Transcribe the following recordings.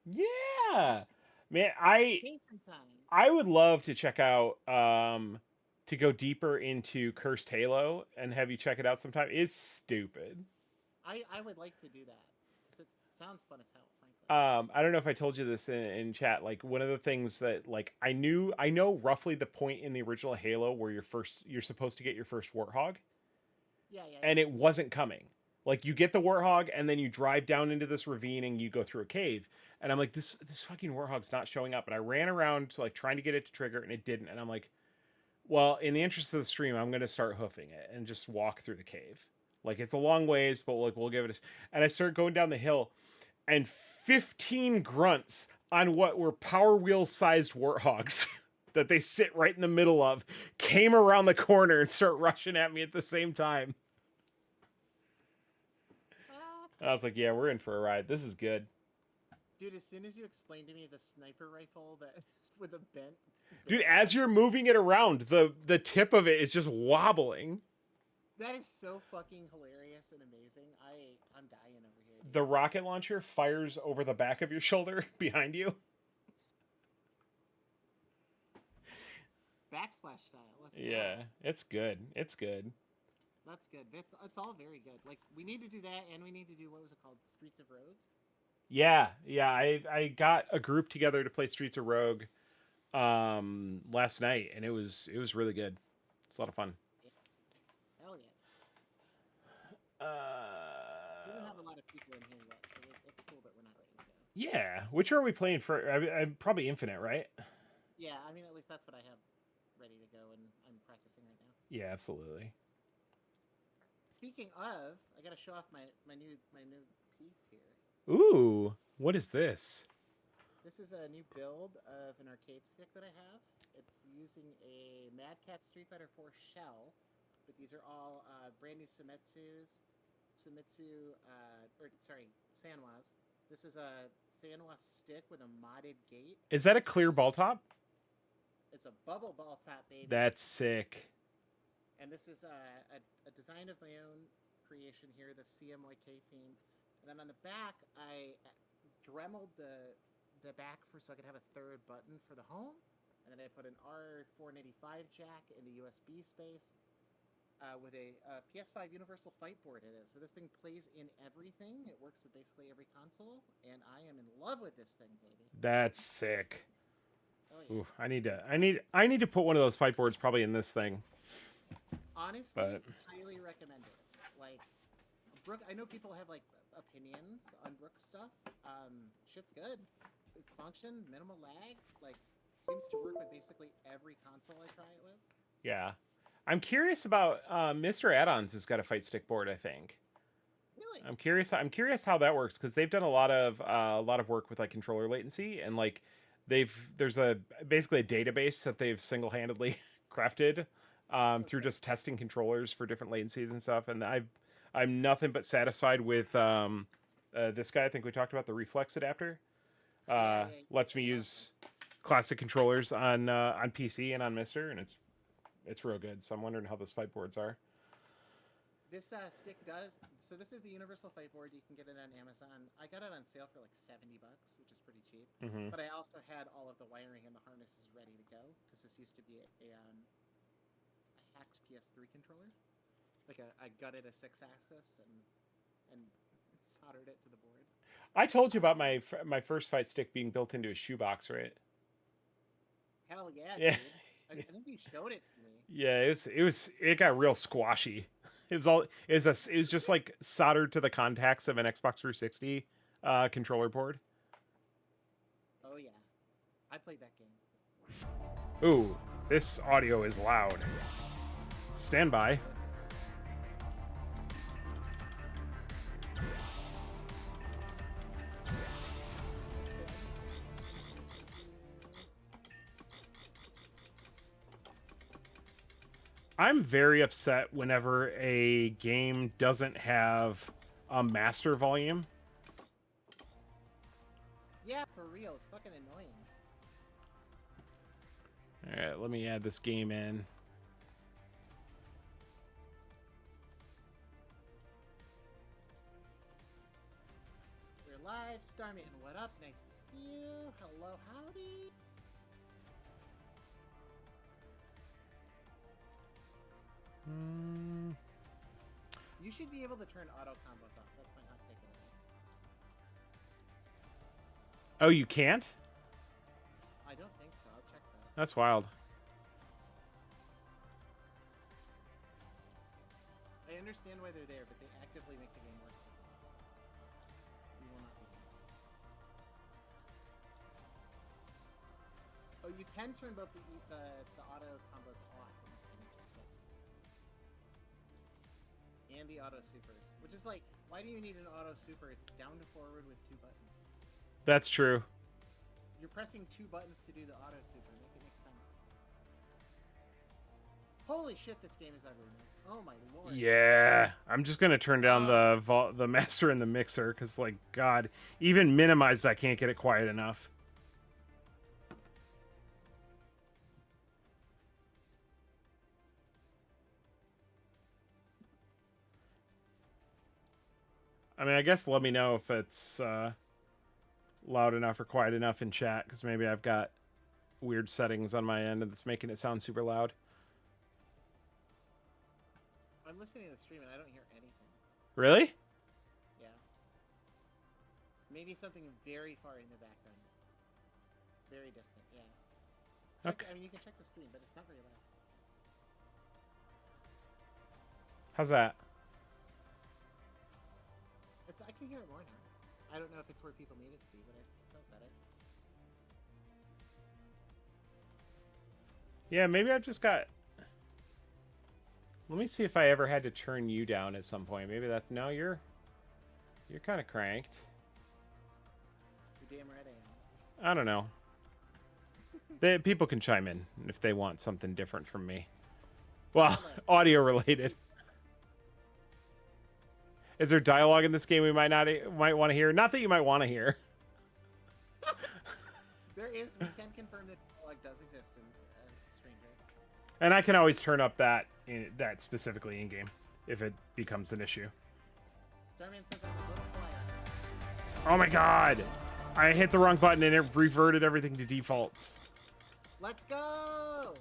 Yeah, man. Vacation time. I would love to check out to go deeper into Cursed Halo and have you check it out sometime. It's stupid. I would like to do that because it sounds fun as hell, frankly. I don't know if I told you this in chat. Like one of the things that like I know roughly the point in the original Halo where you're supposed to get your first Warthog, Yeah, yeah, yeah. and it wasn't coming. Like you get the Warthog and then you drive down into this ravine and you go through a cave. And I'm like, this fucking Warthog's not showing up. And I ran around like trying to get it to trigger and it didn't. And I'm like, well, in the interest of the stream, I'm gonna start hoofing it and just walk through the cave. Like it's a long ways, but like we'll give it. And I started going down the hill, and 15 grunts on what were Power Wheel sized warthogs that they sit right in the middle of came around the corner and start rushing at me at the same time. Ah. I was like, yeah, we're in for a ride. This is good. Dude, as soon as you explained to me the sniper rifle that with a Dude, bent as you're moving it around, the tip of it is just wobbling. that is so fucking hilarious and amazing. I'm dying over here, The dude. rocket launcher fires over the back of your shoulder behind you. Backsplash style. Let's go. Yeah, it's good. It's good. That's good. It's all very good. Like we need to do that, and we need to do what was it called, Streets of Rogue. Yeah. I got a group together to play Streets of Rogue last night, and it was really good. It's a lot of fun. Yeah, hell yeah. We don't Uh, have a lot of people in here yet, so it's cool that we're not ready to go. yeah. Which are we playing for? I'm probably Infinite, right? Yeah, I mean at least that's what I have ready to go, and I'm practicing right now. Yeah, absolutely. Speaking of, I gotta show off my new piece here. Ooh, what is this? This is a new build of an arcade stick that I have. It's using a Mad Cat Street Fighter 4 shell, but these are all brand new Sumitsu, or sorry, Sanwas. This is a Sanwa stick with a modded gate. Is that a So clear ball top? it's a bubble ball top, baby. That's sick. And this is a design of my own creation here, the CMYK theme. And then on the back, I dremeled the back so I could have a third button for the home. And then I put an R485 jack in the USB space with a PS5 Universal Fight board in it. So this thing plays in everything. It works with basically every console, and I am in love with this thing, baby. That's sick. Oh yeah. Ooh, I need to put one of those fight boards probably in this thing. Honestly, But highly recommend it. Like Brook, I know people have like opinions on Brook's stuff. Shit's good. It's function, minimal lag. Like seems to work with basically every console I try it with. yeah. I'm curious about Mr. Add-ons has got a fight stick board, I think. Really? I'm curious how that works because they've done a lot of work with like controller latency and like there's a basically a database that they've single handedly crafted Oh, through sick. just testing controllers for different latencies and stuff. And I'm nothing but satisfied with this guy. I think we talked about the reflex adapter. Yeah, yeah. Lets me That's awesome. use classic controllers on PC and on Mister, and it's real good. So I'm wondering how those fight boards are. This stick does. So this is the Universal Fight board. You can get it on Amazon. I got it on sale for like $70, which is pretty cheap. Mm-hmm. But I also had all of the wiring and the harnesses ready to go because this used to be a hacked PS3 controller. Like I gutted a 6-axis and soldered it to the board. I told you about my first fight stick being built into a shoebox, right? Hell yeah, Yeah, dude! I think you showed it to me. yeah. It got real squashy. It was just like soldered to the contacts of an Xbox 360 controller board. Oh yeah, I played that game. Ooh, this audio is loud. Stand by. It was. I'm very upset whenever a game doesn't have a master volume. Yeah, for real, it's fucking annoying. All right, let me add this game in. We're live Starman, what up? Nice to see you. Hello, howdy. You should be able to turn auto combos off. That's my hot take of the day. Oh, you can't? I don't think so. I'll check that. That's wild. I understand why they're there, but they actively make the game worse for things. You will not be doing that. Oh, you can turn both the auto combos off in this game, which is sick. And the auto supers, which is like, why do you need an auto super? It's down to forward with 2 buttons. That's true. You're pressing 2 buttons to do the auto super. Make it make sense. Holy shit, this game is ugly, man. Oh my lord. Yeah, I'm just gonna turn down the master and the mixer because, like, God, even minimized, I can't get it quiet enough. I mean, I guess let me know if it's loud enough or quiet enough in chat, because maybe I've got weird settings on my end that's making it sound super loud. I'm listening to the stream and I don't hear anything. Really? Yeah. Maybe something very far in the background. Very distant, yeah. Check, Okay. I mean, you can check the screen, but it's not very loud. How's that? I can hear it more now. I don't know if it's where people need it to be, but it feels better. Yeah, maybe I've just got... Let me see if I ever had to turn you down at some point. Maybe that's... No, you're kind of cranked. You're damn right I am. I don't know. People can chime in if they want something different from me. Well, audio related. Is there dialogue in this game we might want to hear? Not that you might want to hear. There is. We can confirm that dialogue does exist in Stranger. And I can always turn up that specifically in game if it becomes an issue. Starman says I'm a little quiet. Oh my god! I hit the wrong button and it reverted everything to defaults. Let's go!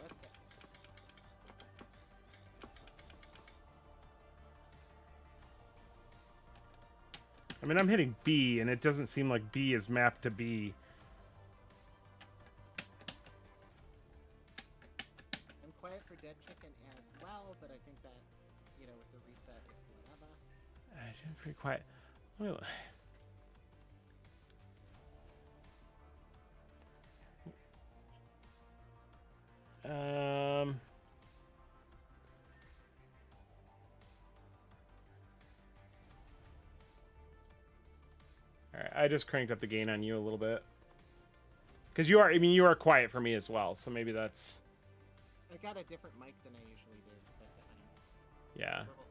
Let's go. I mean, I'm hitting B, and it doesn't seem like B is mapped to B. I'm quiet for Dead Chicken as well, but I think that, you know, with the reset, it's whatever. I'm pretty quiet. Let me... Alright, I just cranked up the gain on you a little bit. Because you are quiet for me as well, so maybe that's... I got a different mic than I usually do, so Yeah. a little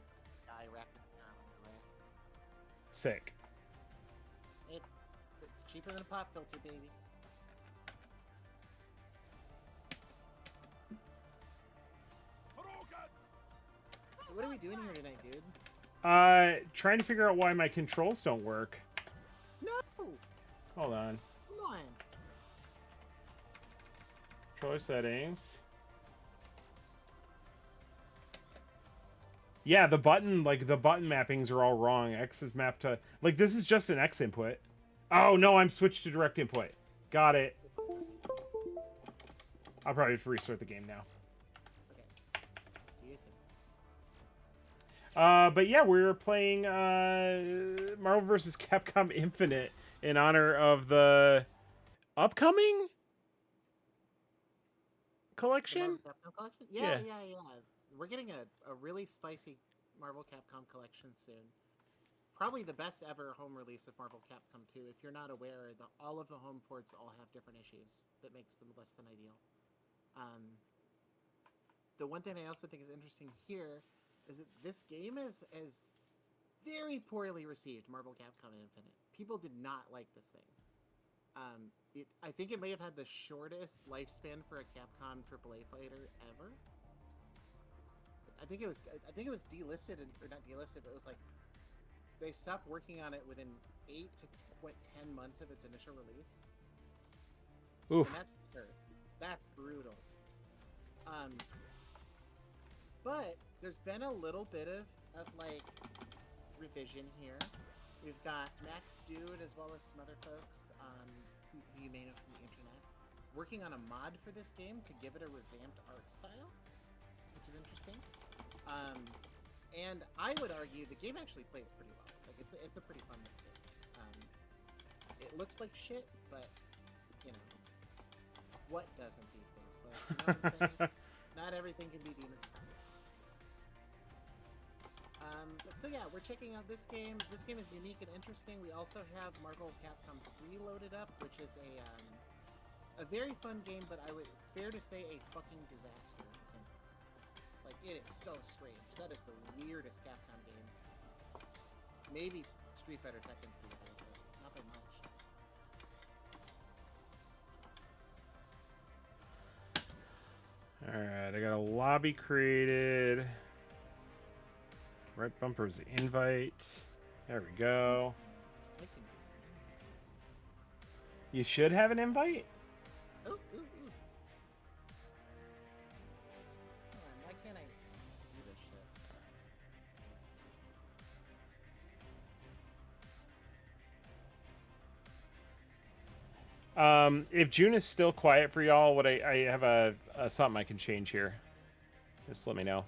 guy wrapped around my leg. Sick. It's cheaper than a pop filter, baby. So what are we doing here tonight, dude? Trying to figure out why my controls don't work. No! Hold on. Come on. Controller settings. Yeah, the button mappings are all wrong. X is mapped to... Like, this is just an X input. Oh, no, I'm switched to direct input. Got it. I'll probably have to restart the game now. Okay. Do you think? But yeah, we're playing Marvel vs. Capcom Infinite in honor of the upcoming collection? The Marvel Capcom collection? Yeah. We're getting a really spicy Marvel Capcom collection soon. Probably the best ever home release of Marvel Capcom 2. If you're not aware, all of the home ports all have different issues that makes them less than ideal. The one thing I also think is interesting here is that this game is very poorly received, Marvel Capcom Infinite. People did not like this thing. I think it may have had the shortest lifespan for a Capcom AAA fighter ever. I think it was delisted, or not delisted, but it was like they stopped working on it within 8 to 10 months of its initial release. Oof. And that's absurd. That's brutal. But there's been a little bit of like revision here. We've got Max Dude as well as some other folks who you may know from the internet working on a mod for this game to give it a revamped art style, which is interesting. And I would argue the game actually plays pretty well. Like it's a pretty fun game. It looks like shit, but you know what doesn't these days, folks? You know what I'm saying? Not everything can be Demon's Souls. So yeah, we're checking out this game. This game is unique and interesting. We also have Marvel Capcom 3 loaded up, which is a very fun game, but I would fair to say a fucking disaster. Like, it is so strange. That is the weirdest Capcom game. Maybe Street Fighter Tekken's weird, but not by much. Alright, I got a lobby created. Right bumper is the invite. There we go. You should have an invite? Ooh. Hold on, why can't I do this shit? If June is still quiet for y'all, what I have a something I can change here. Just let me know.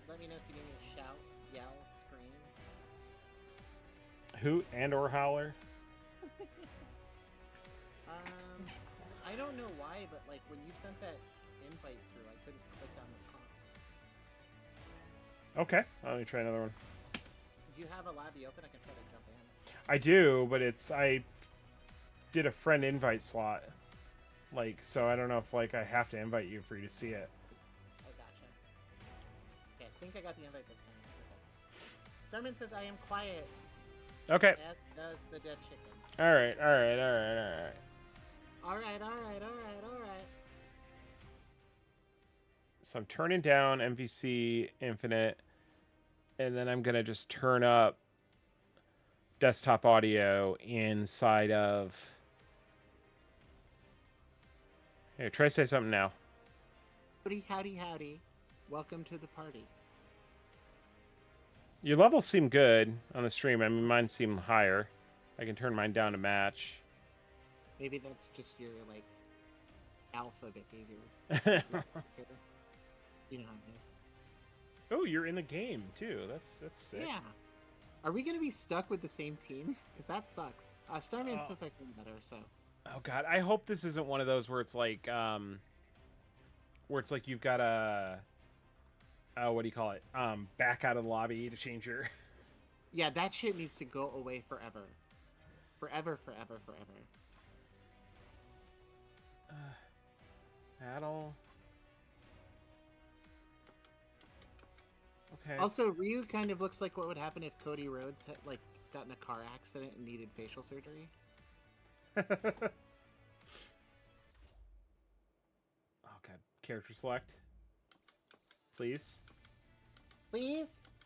Let me know if you need me to shout, yell, scream. Hoot and or howler. I don't know why, but like when you sent that invite through, I couldn't click on the prompt. Okay, let me try another one. Do you have a lobby open? I can try to jump in. I do, but I did a friend invite slot. Like, so I don't know if like I have to invite you for you to see it. Oh, gotcha. Okay, I think I got the invite this time. Okay. Starman says I am quiet. Okay. As does the dead chickens. All right. All right. So I'm turning down MVC Infinite, and then I'm gonna just turn up desktop audio inside of. Here, try to say something now. Howdy. Welcome to the party. Your levels seem good on the stream. I mean, mine seem higher. I can turn mine down to match. Maybe that's just your, like, alpha behavior. You know how it is. Oh, you're in the game, too. That's sick. Yeah. Are we going to be stuck with the same team? Because that sucks. Starman says I seem better, so... Oh, God. I hope this isn't one of those where it's like, you've got a... what do you call it? Back out of the lobby to change your... Yeah, that shit needs to go away forever. Forever. Battle. Okay. Also, Ryu kind of looks like what would happen if Cody Rhodes had, like, gotten a car accident and needed facial surgery. Okay. Character select. Please.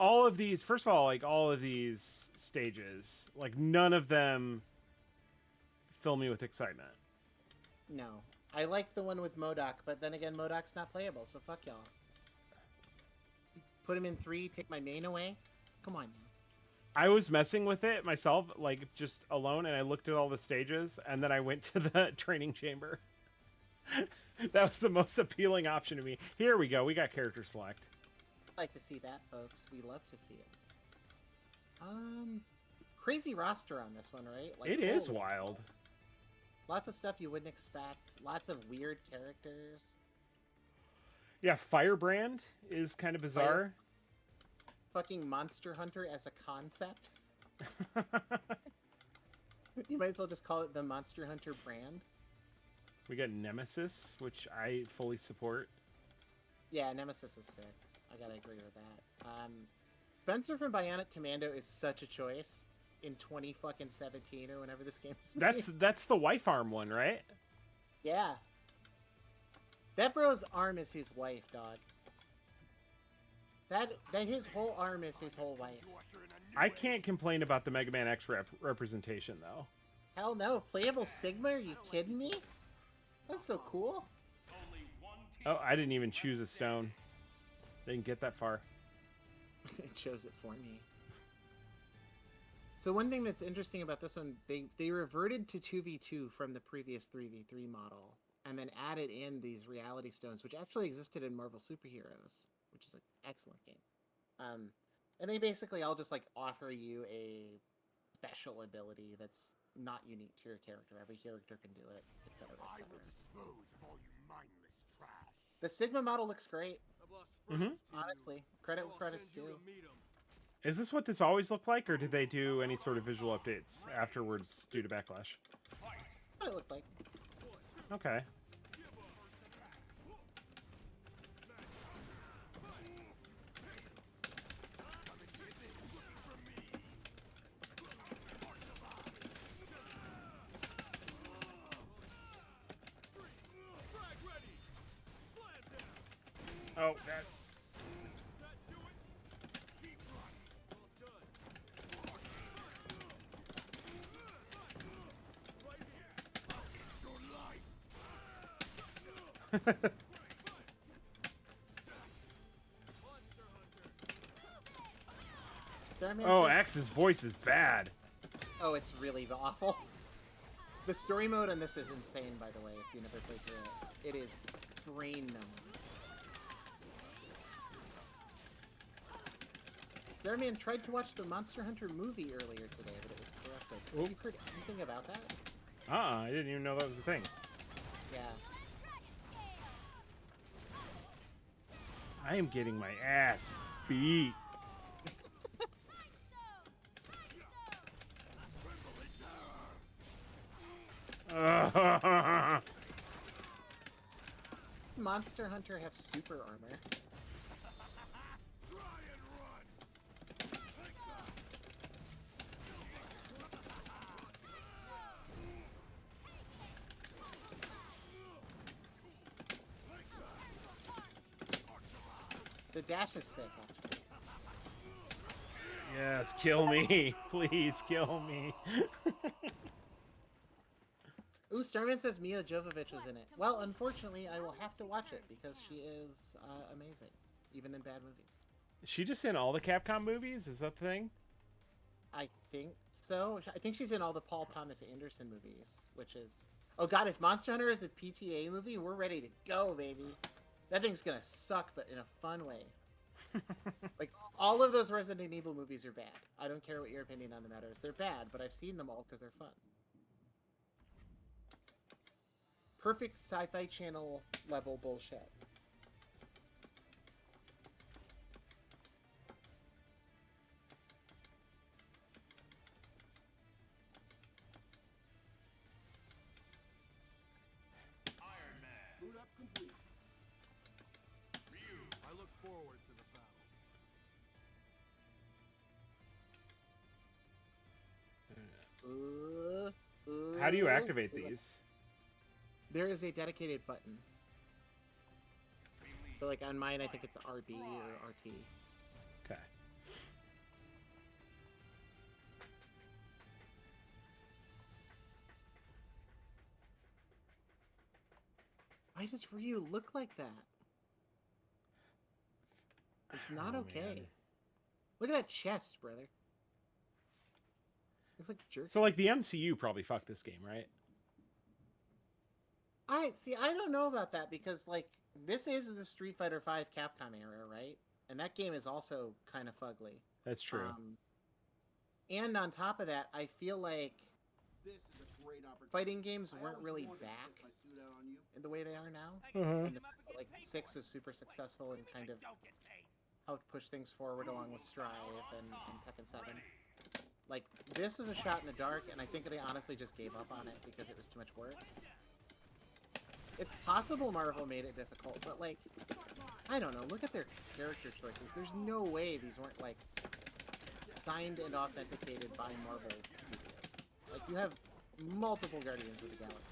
All of these, first of all, like, all of these stages, like, none of them fill me with excitement. No. I like the one with MODOK, but then again, MODOK's not playable, so fuck y'all. Put him in 3, take my main away? Come on now. I was messing with it myself, like, just alone, and I looked at all the stages, and then I went to the training chamber. That was the most appealing option to me. Here we go. We got character select. I'd like to see that, folks. We love to see it. Crazy roster on this one, right? Like, it is wild. Lots of stuff you wouldn't expect. Lots of weird characters. Yeah, Firebrand is kind of bizarre. Fucking Monster Hunter as a concept. You might as well just call it the Monster Hunter brand. We got Nemesis, which I fully support. Yeah, Nemesis is sick. I gotta agree with that. Spencer from Bionic Commando is such a choice in 2017 or whenever this game was made. That's the wife arm one, right? Yeah. That bro's arm is his wife, dog. That his whole arm is his whole wife. I can't complain about the Mega Man X representation though. Hell no, playable Sigma? Are you kidding me? That's so cool. Oh, I didn't even choose a stone. Didn't get that far. It chose it for me. So one thing that's interesting about this one, they reverted to 2v2 from the previous 3v3 model, and then added in these reality stones, which actually existed in Marvel Superheroes, which is an excellent game. And they basically all just like offer you a special ability that's not unique to your character. Every character can do it, etc., etc. I will dispose of all you mindless trash. The Sigma model looks great. Mm-hmm. Honestly, credit where credit's due. Is this what this always looked like, or did they do any sort of visual updates afterwards due to Backlash? What it looked like. Okay. Oh, that. Oh, X's voice is bad. Oh, it's really awful. The story mode on this is insane, by the way, if you never played through it. It is brain-numbing. Starman tried to watch the Monster Hunter movie earlier today, but it was corrupted. Have you heard anything about that? I didn't even know that was a thing. Yeah. I am getting my ass beat. Monster Hunter have super armor. The dash is sick, actually. Yes, kill me. Please kill me. Ooh, Starman says Mia Jovovich was in it. Well, unfortunately, I will have to watch it because she is amazing, even in bad movies. Is she just in all the Capcom movies? Is that the thing? I think so. I think she's in all the Paul Thomas Anderson movies, which is... Oh god, if Monster Hunter is a PTA movie, we're ready to go, baby. That thing's gonna suck, but in a fun way. Like, all of those Resident Evil movies are bad. I don't care what your opinion on the matter is. They're bad, but I've seen them all because they're fun. Perfect Sci-Fi Channel level bullshit. Iron Man. Boot up complete. Ryu, I look forward to the battle. How do you activate these? There is a dedicated button. So, like, on mine, I think it's RB or RT. Okay. Why does Ryu look like that? It's not okay. Man. Look at that chest, brother. Looks like jerk. So, like, the MCU probably fucked this game, right? I don't know about that because, like, this is the Street Fighter V Capcom era, right? And that game is also kind of fugly. That's true. And on top of that, I feel like This is a great opportunity. fighting games I weren't always really wanted to back put my suit out on you. in the way they are now. Uh-huh. And the fact that, like, 6 was super successful and kind of helped push things forward along with Strive and Tekken 7. Like, this was a shot in the dark, and I think they honestly just gave up on it because it was too much work. It's possible Marvel made it difficult, but, like, I don't know. Look at their character choices. There's no way these weren't, like, signed and authenticated by Marvel Studios. Like, you have multiple Guardians of the Galaxy.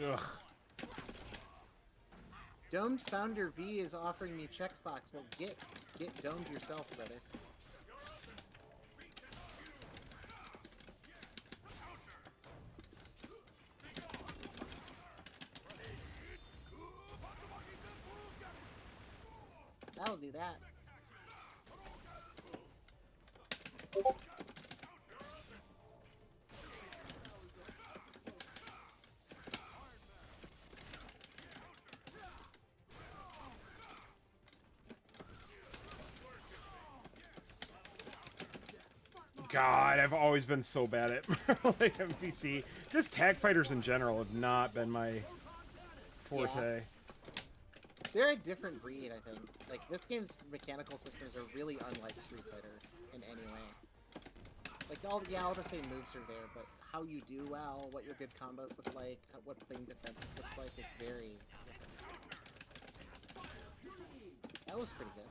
Ugh. Domed Founder V is offering me checkbox. Well, get domed yourself, brother. That'll do that. God, I've always been so bad at like MPC. Just tag fighters in general have not been my forte. Yeah. They're a different breed, I think. Like, this game's mechanical systems are really unlike Street Fighter in any way. Like, all the same moves are there, but how you do well, what your good combos look like, what playing defensive looks like is very different. That was pretty good.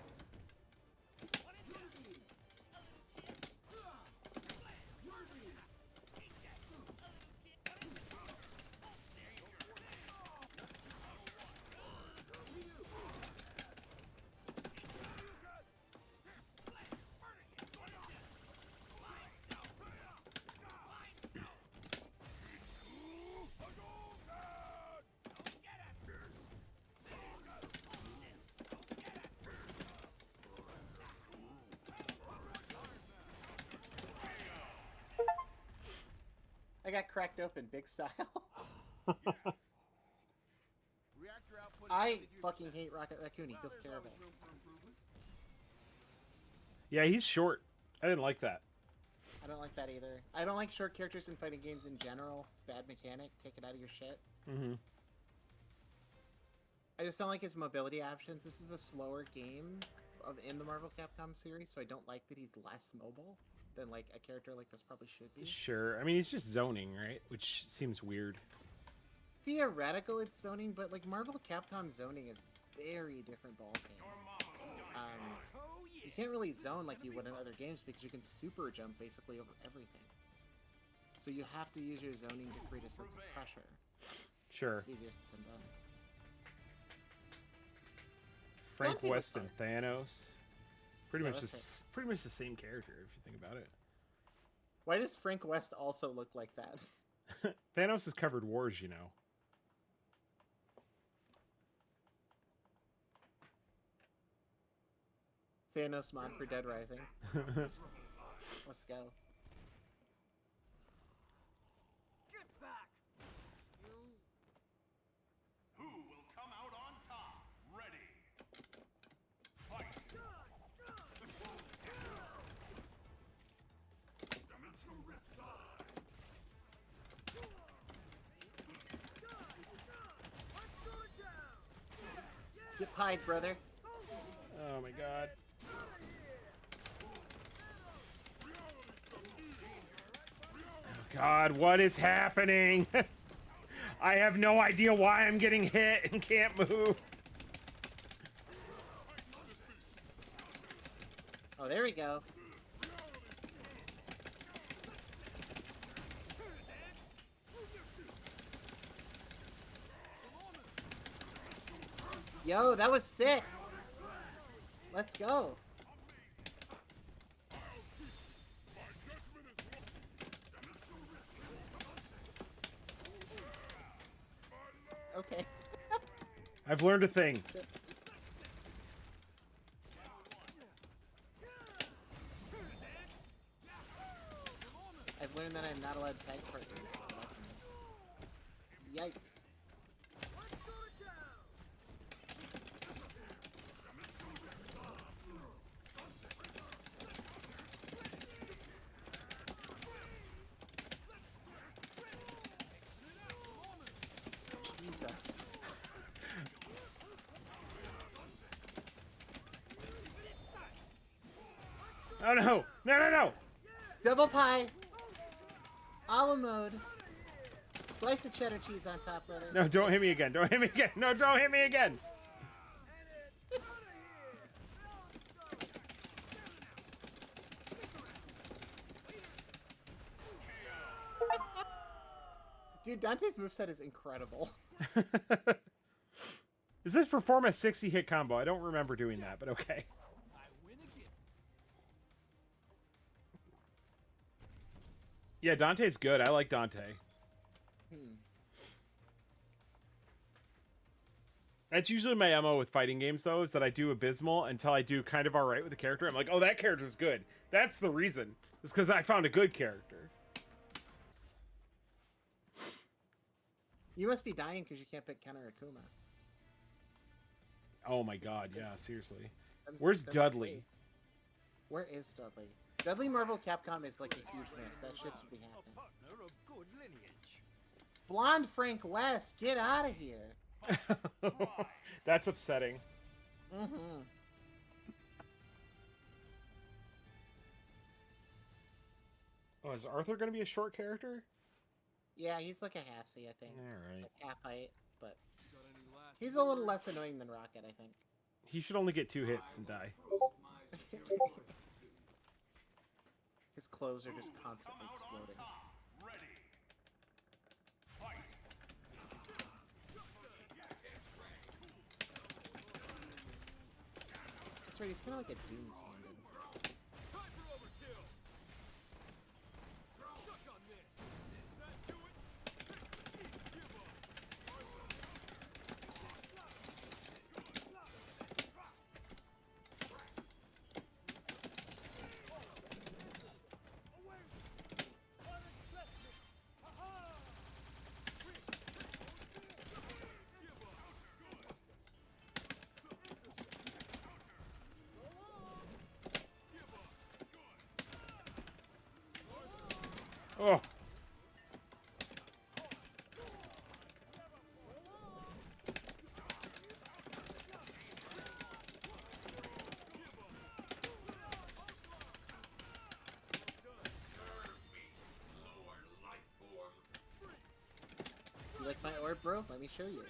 I got cracked open, big style. Reactor output I is fucking hate Rocket Raccoon. He feels There's terrible. always room for improvement. Yeah, he's short. I didn't like that. I don't like that either. I don't like short characters in fighting games in general. It's bad mechanic. Take it out of your shit. Mm-hmm. I just don't like his mobility options. This is a slower game in the Marvel Capcom series, so I don't like that he's less mobile than like a character like this probably should be. Sure. I mean, he's just zoning, right? Which seems weird. Theoretical, it's zoning, but like Marvel Capcom zoning is very different ballgame. You can't really zone like you would in other games because you can super jump basically over everything. So you have to use your zoning to create a sense of pressure. Sure. It's easier than done. Frank Don't West think and Thanos. Pretty Yeah, much that's pretty much the same character if you think about it. Why does Frank West also look like that? Thanos has covered wars, you know. Thanos mod for Dead Rising. Let's go. Get back! Who will come out on top? Ready. Fight. Get pied, brother. Oh my god. Oh god, what is happening? I have no idea why I'm getting hit and can't move. Oh, there we go. Yo, that was sick. Let's go. Okay. I've learned a thing. I've learned that I'm not allowed tag partners. Yikes. Jesus. Oh no! No, no, no! Double pie. A la mode. Slice of cheddar cheese on top, brother. No, don't hit me again. Don't hit me again. No, don't hit me again. Dude, Dante's moveset is incredible. Does this perform a 60 hit combo? I don't remember doing that, but okay. I win again. Yeah, Dante's good. I like Dante. Hmm. That's usually my MO with fighting games, though, is that I do abysmal until I do kind of alright with the character. I'm like, oh, that character's good. That's the reason. It's because I found a good character. You must be dying because you can't pick Ken or Akuma. Oh my god, yeah, seriously. That's- Where's that's Dudley? great. Where is Dudley? Dudley Marvel Capcom is like a huge miss. That shit should be A happening. partner of good lineage. Blonde Frank West, get out of here. That's upsetting. Mm-hmm. Oh, is Arthur going to be a short character? Yeah, he's like a half C, I think. Alright. Like half height, but Got any last he's a little words? less annoying than Rocket, I think. He should only get 2 hits and die. My superiority. His clothes are just Who will constantly come out on exploding. top? Ready. Fight. That's right, he's kind of like a Doom stand-in. Time for overkill. Suck on this. That do it? Give up. Away. Unaccepted. Ha-ha. Give up. Oh. You like my orb, bro? Let me show you.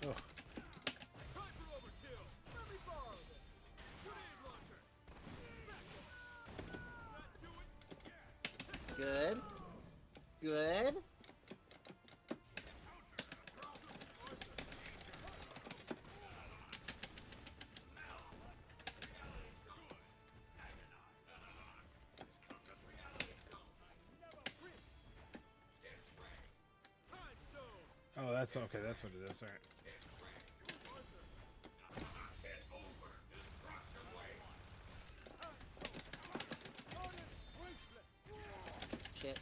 Ugh. Time for overkill. Let me borrow this. Grenade launcher. That do it? Good. Good. Time stone. Oh, that's okay. That's what it is. All right. Shit.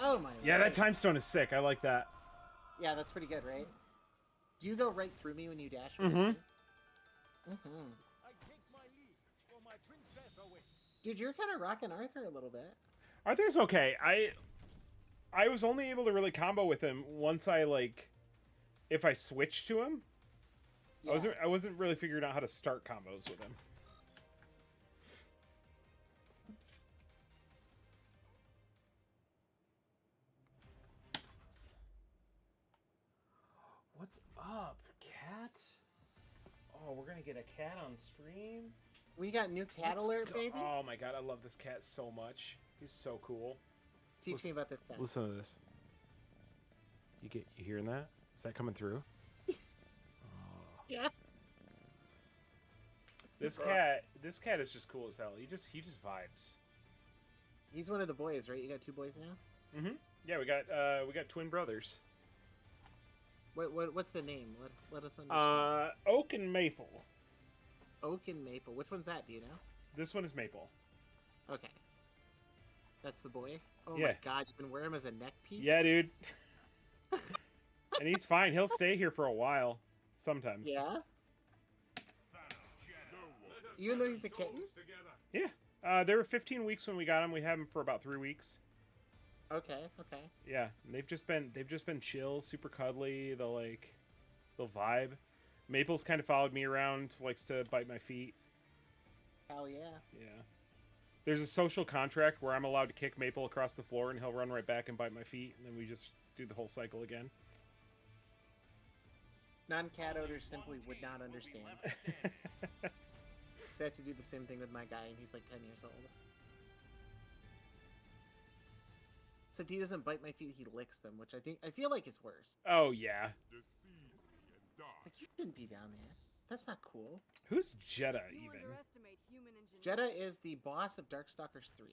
Oh my Yeah, lord. that time stone is sick. I like that. Yeah, that's pretty good, right? Do you go right through me when you dash? Mhm. Mm-hmm. I take my leave, for my princess awaits. Dude, you're kind of rocking Arthur a little bit. Arthur's okay. I was only able to really combo with him once I like if I switched to him. Yeah. I wasn't really figuring out how to start combos with him. What's up, cat? Oh, we're gonna get a cat on stream. We got new cat Let's alert, go- baby. Oh my god, I love this cat so much. He's so cool. Teach me about this cat. Listen to this. You hearing that? Is that coming through? Yeah. This cat is just cool as hell. He just vibes. He's one of the boys, right? You got two boys now. Mm-hmm. Yeah, we got twin brothers. What's the name? Let us understand. Oak and Maple. Oak and Maple. Which one's that? Do you know? This one is Maple. Okay. That's the boy. Oh Yeah. my god, you can wear him as a neck piece. Yeah, dude. And he's fine. He'll stay here for a while. Sometimes. Yeah? Even though he's a kitten? Yeah. They were 15 weeks when we got him. We had him for about 3 weeks. Okay, okay. Yeah, and they've just been chill, super cuddly. They'll vibe. Maple's kind of followed me around, likes to bite my feet. Hell yeah. Yeah. There's a social contract where I'm allowed to kick Maple across the floor and he'll run right back and bite my feet, and then we just do the whole cycle again. Non-cat owners simply would not understand. So I have to do the same thing with my guy, and he's like 10 years old. Except he doesn't bite my feet, he licks them, which I feel like is worse. Oh, yeah. It's like, you shouldn't be down there. That's not cool. Who's Jeddah, You even? underestimate human ingenuity. Jeddah is the boss of Darkstalkers 3.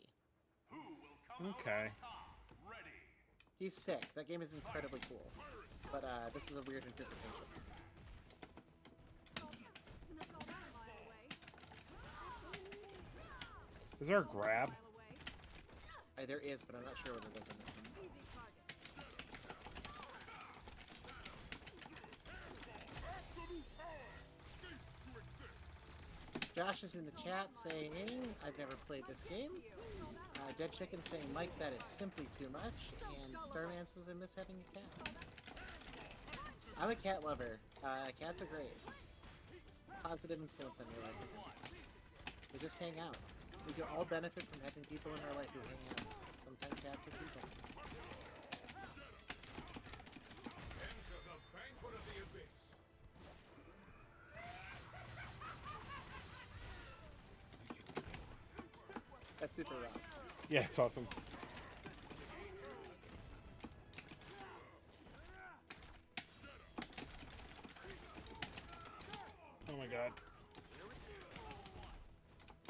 Who will come Okay. out on top? Ready. He's sick. That game is incredibly cool. But this is a weird interpretation. And that's all that a mile away. Is there a grab? Mile away. There is, but I'm not sure what it is in this one. Easy target. Josh is in the chat saying, I've never played this game. Dead Chicken saying, Mike, that is simply too much. And Starman says, I miss having a cat. I'm a cat lover. Cats are great. Positive influence on your life. We just hang out. We can all benefit from having people in our life who hang out. Sometimes cats are people. Enter the banquet of the abyss. That's super rocks. Yeah, it's awesome. Oh my god.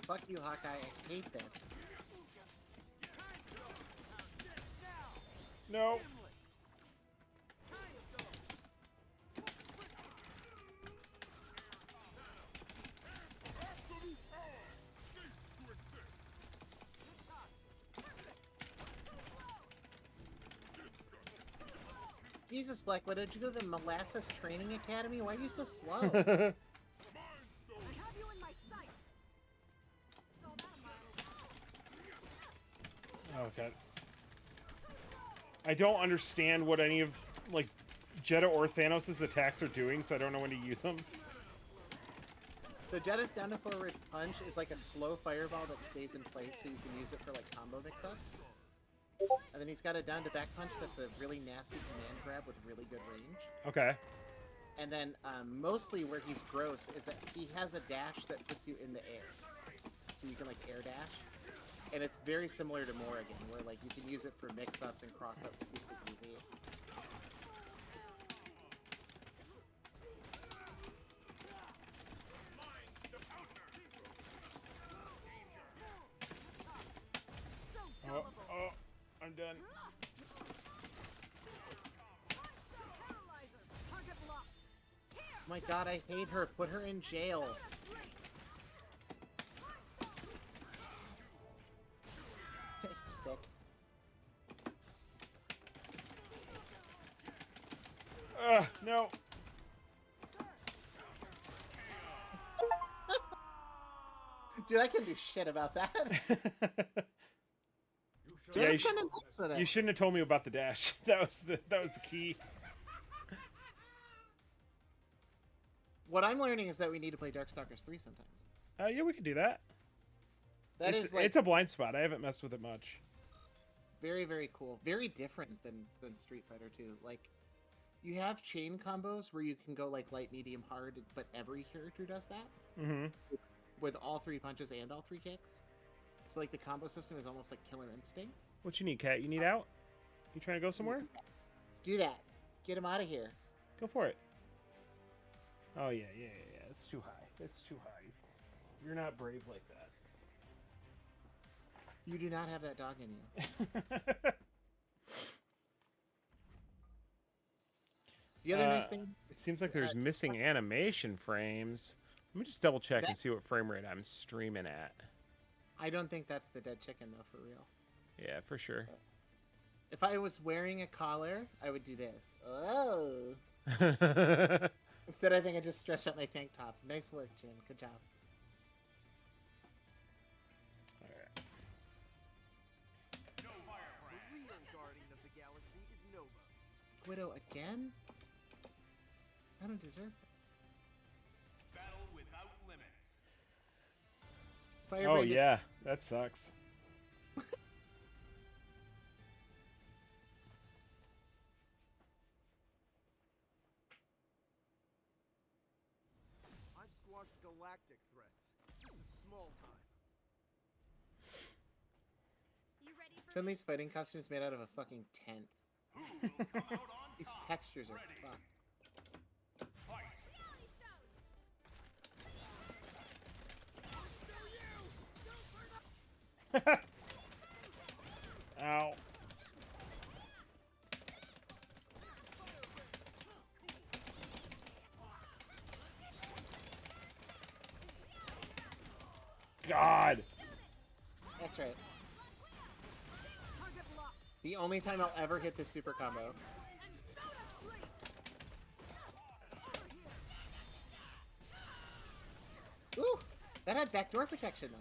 Fuck you, Hawkeye. I hate this. No. Jesus, Black Widow, did you go to the Molasses Training Academy? Why are you so slow? I have you in my sights. Saw that a mile away. Okay. I don't understand what any of, like, Jeddah or Thanos' attacks are doing, so I don't know when to use them. So Jetta's down to forward punch is like a slow fireball that stays in place, so you can use it for like combo mix-ups. And then he's got a down to back punch that's a really nasty command grab with really good range. Okay. And then mostly where he's gross is that he has a dash that puts you in the air. So you can like air dash. And it's very similar to Morrigan, where like you can use it for mix-ups and cross-ups super easy. So Oh, gullible. oh, I'm done. Paralyzer. Target locked. Here. Oh my god, I hate her. Put her in jail. Sick. No. Dude, I can do shit about that. Yeah, Jetta's kinda nice with it. You shouldn't have told me about the dash. That was the key. What I'm learning is that we need to play Darkstalkers 3 sometimes. Yeah, we could do that. That it's, is like it's a blind spot. I haven't messed with it much. very, very cool. Very different than Street Fighter 2. Like, you have chain combos where you can go like light, medium, hard, but every character does that Mm-hmm. with all 3 punches and all 3 kicks. So like the combo system is almost like Killer Instinct. What you need, Cat? You need out? You trying to go somewhere? Do that. Get him out of here. Go for it. Oh, yeah. It's too high. It's too high. You're not brave like that. You do not have that dog in you. The other nice thing, It seems like there's missing animation frames. Let me just double check and see what frame rate I'm streaming at. I don't think that's the dead chicken though, for real. Yeah, for sure. If I was wearing a collar, I would do this. Oh. Instead, I think I just stretched out my tank top. Nice work, Jin. Good job. Alright. No fire The brand. real guardian of the galaxy is Nova. Widow again? I don't deserve this. Battle without limits. Firebrand Oh is- yeah, that sucks. I've squashed galactic threats. This is small time. You ready for Chun-Li's fighting costume is made out of a fucking tent. Who will come out on These top? textures are Ready. fucked. Fight. reality stone? Ow. God. That's right. Target locked. The only time I'll ever hit this super combo. And go to sleep. Ooh! That had backdoor protection, though.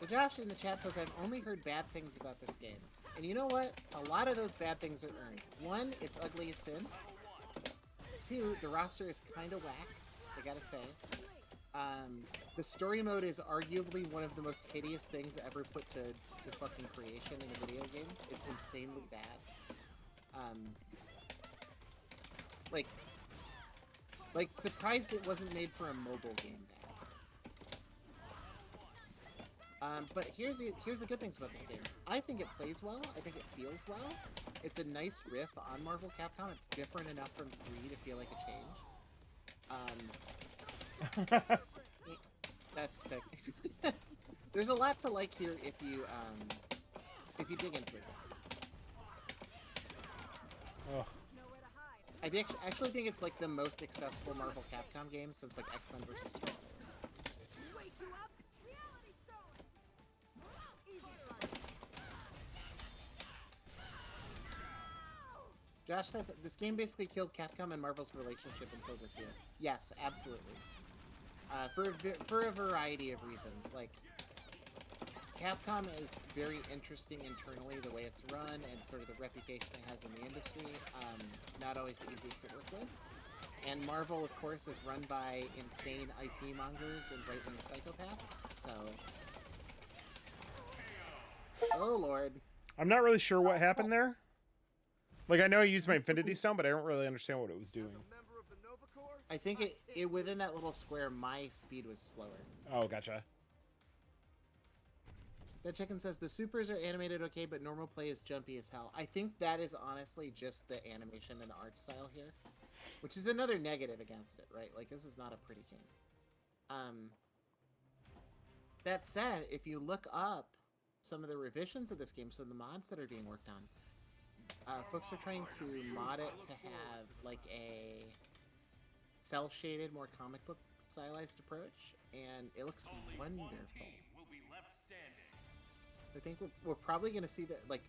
So Josh in the chat says, I've only heard bad things about this game. And you know what? A lot of those bad things are earned. One, it's ugly as sin. Two, the roster is kind of whack, I gotta say. The story mode is arguably one of the most hideous things ever put to fucking creation in a video game. It's insanely bad. Like surprised it wasn't made for a mobile game bad. But here's the good things about this game. I think it plays well. I think it feels well. It's a nice riff on Marvel Capcom. It's different enough from 3 to feel like a change. That's sick. There's a lot to like here if you dig into it. Ugh. Nowhere to hide. I actually think it's like the most accessible Marvel Capcom game since like X-Men vs. Street Fighter. Wake you up. Reality stone. Easy fun. Josh says that this game basically killed Capcom and Marvel's relationship until this year. Yes, absolutely. For a variety of reasons. Like, Capcom is very interesting internally, the way it's run and sort of the reputation it has in the industry. Not always the easiest to work with. And Marvel, of course, is run by insane IP mongers and right-wing psychopaths. So, oh lord. I'm not really sure what happened there. Like, I know I used my Infinity Stone, but I don't really understand what it was doing. As a member of the Nova Corps, I think it within that little square, my speed was slower. Oh, gotcha. That chicken says the supers are animated okay, but normal play is jumpy as hell. I think that is honestly just the animation and the art style here, which is another negative against it, right? Like, this is not a pretty game. That said, if you look up some of the revisions of this game, some of the mods that are being worked on, folks are trying to mod it to have like a cel-shaded, more comic book stylized approach, and it looks Only wonderful. one team will be left standing. I think we're probably going to see that like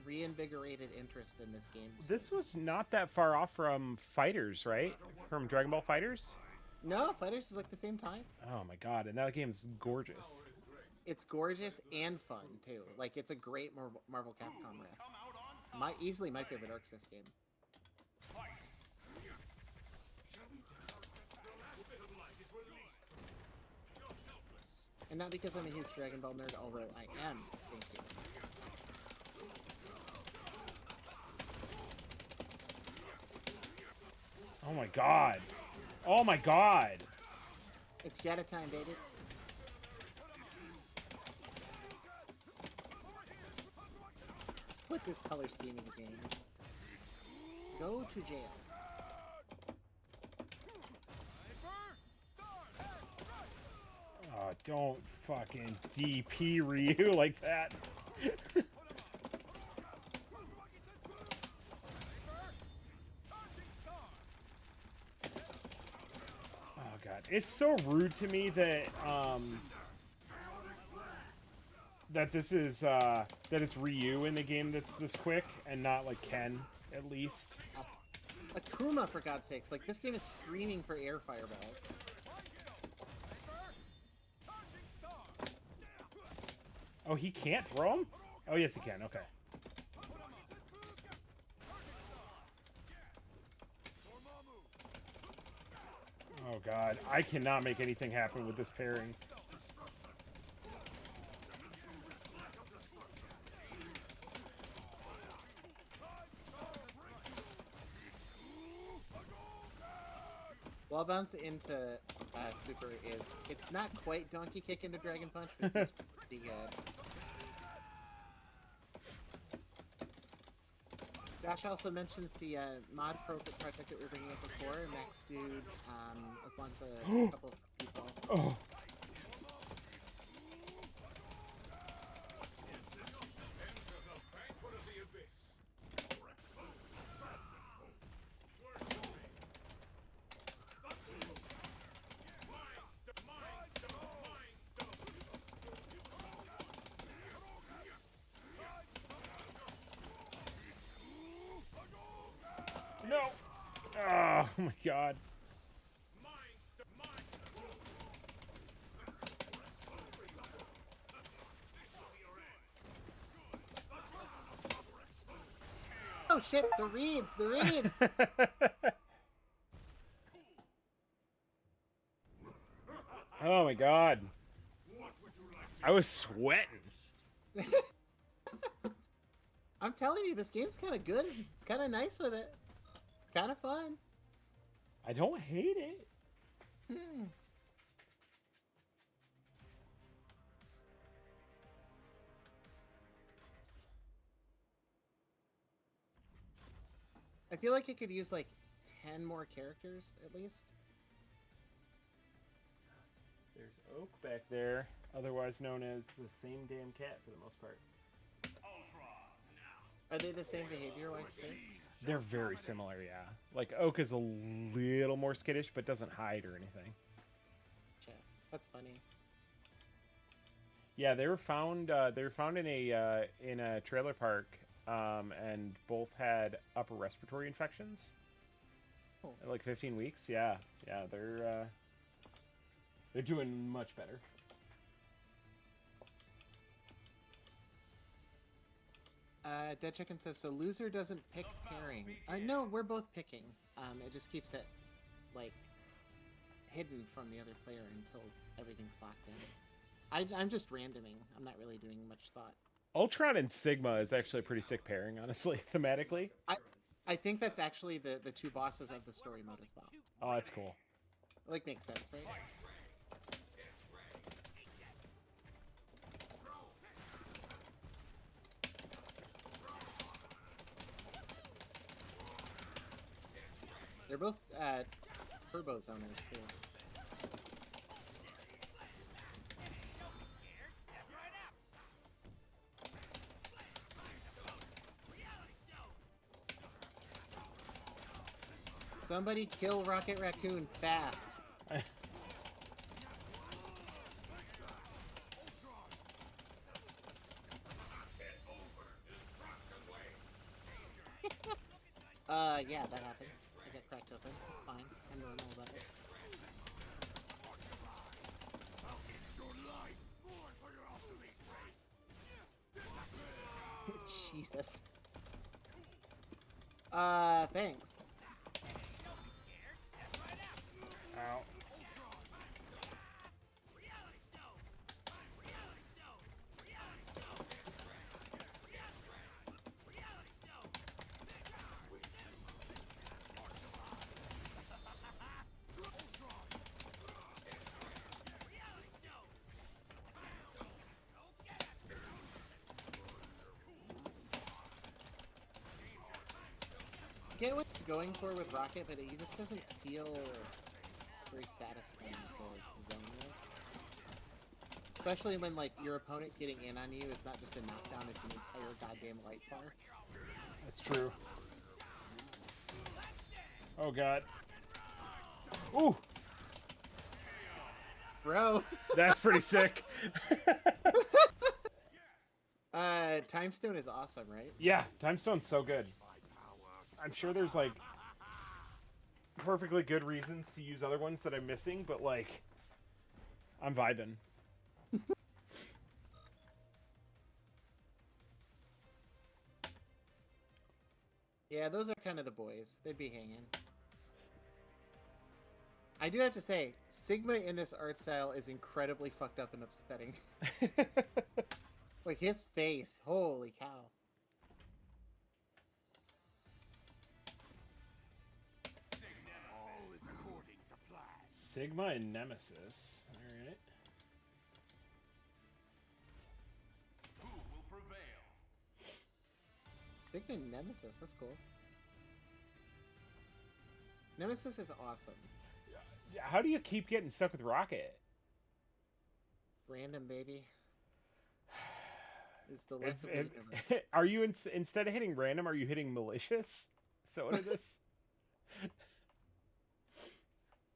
reinvigorated interest in this game. soon. This was not that far off from Fighters, right? From Dragon Ball Fighters? No, Fighters is like the same time. Oh my god, and that game's gorgeous. It's gorgeous and fun too. Like it's a great Marvel Capcom riff. Come out on top. Easily my favorite arcs this game. Fight. And not because I'm a huge Dragon Ball nerd, although I am. Thank you. Oh my god. Oh my god. It's Yata time, baby. Put this color scheme in the game. Go to jail. Oh, don't fucking DP Ryu like that. Oh god, it's so rude to me that that this is that it's Ryu in the game that's this quick and not like Ken at least. Akuma, for God's sakes! Like this game is screaming for air fireballs. Oh, he can't throw him? Oh, yes, he can. Okay. Oh, God. I cannot make anything happen with this pairing. Wall bounce into super is it's not quite donkey kick into dragon punch, but it's pretty good. Josh also mentions the mod project that we were bringing up before. Max Dude, as long as a couple of people. Oh. No! Oh my God. Oh shit, the reeds, the reeds! Oh my God. I was sweating. I'm telling you, this game's kind of good. It's kind of nice with it. It's kind of fun. I don't hate it. I feel like it could use like 10 more characters at least. There's Oak back there, otherwise known as the same damn cat for the most part. Are they the same behavior-wise too? They're very similar, yeah. Like Oak is a little more skittish, but doesn't hide or anything. Chat. That's funny. Yeah, they were found. They were found in a trailer park, and both had upper respiratory infections. Oh. At like 15 weeks. Yeah, yeah, they're doing much better. Dead Chicken says, so loser doesn't pick pairing. No, we're both picking. It just keeps it, like, hidden from the other player until everything's locked in. I'm just randoming. I'm not really doing much thought. Ultron and Sigma is actually a pretty sick pairing, honestly, thematically. I think that's actually the two bosses of the story mode as well. Oh, that's cool. Like, makes sense, right? They're both turbo zoners too. Somebody kill Rocket Raccoon fast. Yeah, that happens. I get cracked open. It's fine. I'm normal about it. Jesus. Thanks. Ow. I get what you're going for with Rocket, but it just doesn't feel very satisfying to zone with. Especially when, like, your opponent getting in on you is not just a knockdown, it's an entire goddamn light bar. That's true. Oh, God. Ooh! Bro! That's pretty sick. Time Stone is awesome, right? Yeah, Time Stone's so good. I'm sure there's like perfectly good reasons to use other ones that I'm missing, but like I'm vibing. Yeah, those are kind of the boys. They'd be hanging. I do have to say, Sigma in this art style is incredibly fucked up and upsetting. Like his face, holy cow. All is according to plan. Sigma and Nemesis. All right. Who will prevail? Sigma and Nemesis, that's cool. Nemesis is awesome. How do you keep getting stuck with Rocket? Random, baby. Is the life of the universe. Are you instead of hitting random, are you hitting malicious? So what is this?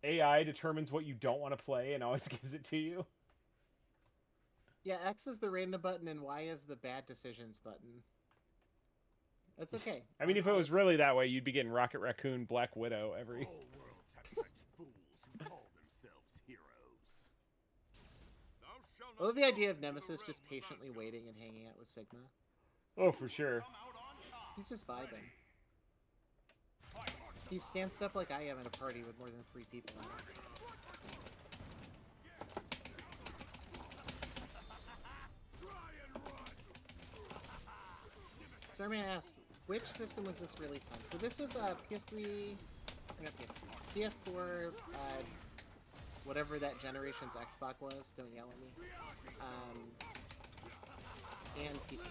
AI determines what you don't want to play and always gives it to you. Yeah, X is the random button and Y is the bad decisions button. That's okay. I mean, if it was really that way, you'd be getting Rocket Raccoon, Black Widow every. All worlds have such fools who call themselves heroes. Thou shalt I love not the idea of go to the Nemesis just realm of patiently Asgard. waiting and hanging out with Sigma. Oh, for sure. Come out on top. He's just vibing. Fight. He stands up like I am at a party with more than 3 people in it. So I'm gonna ask, which system was this released on? So this was PS3, not PS3, PS4, whatever that generation's Xbox was. Don't yell at me. And PC.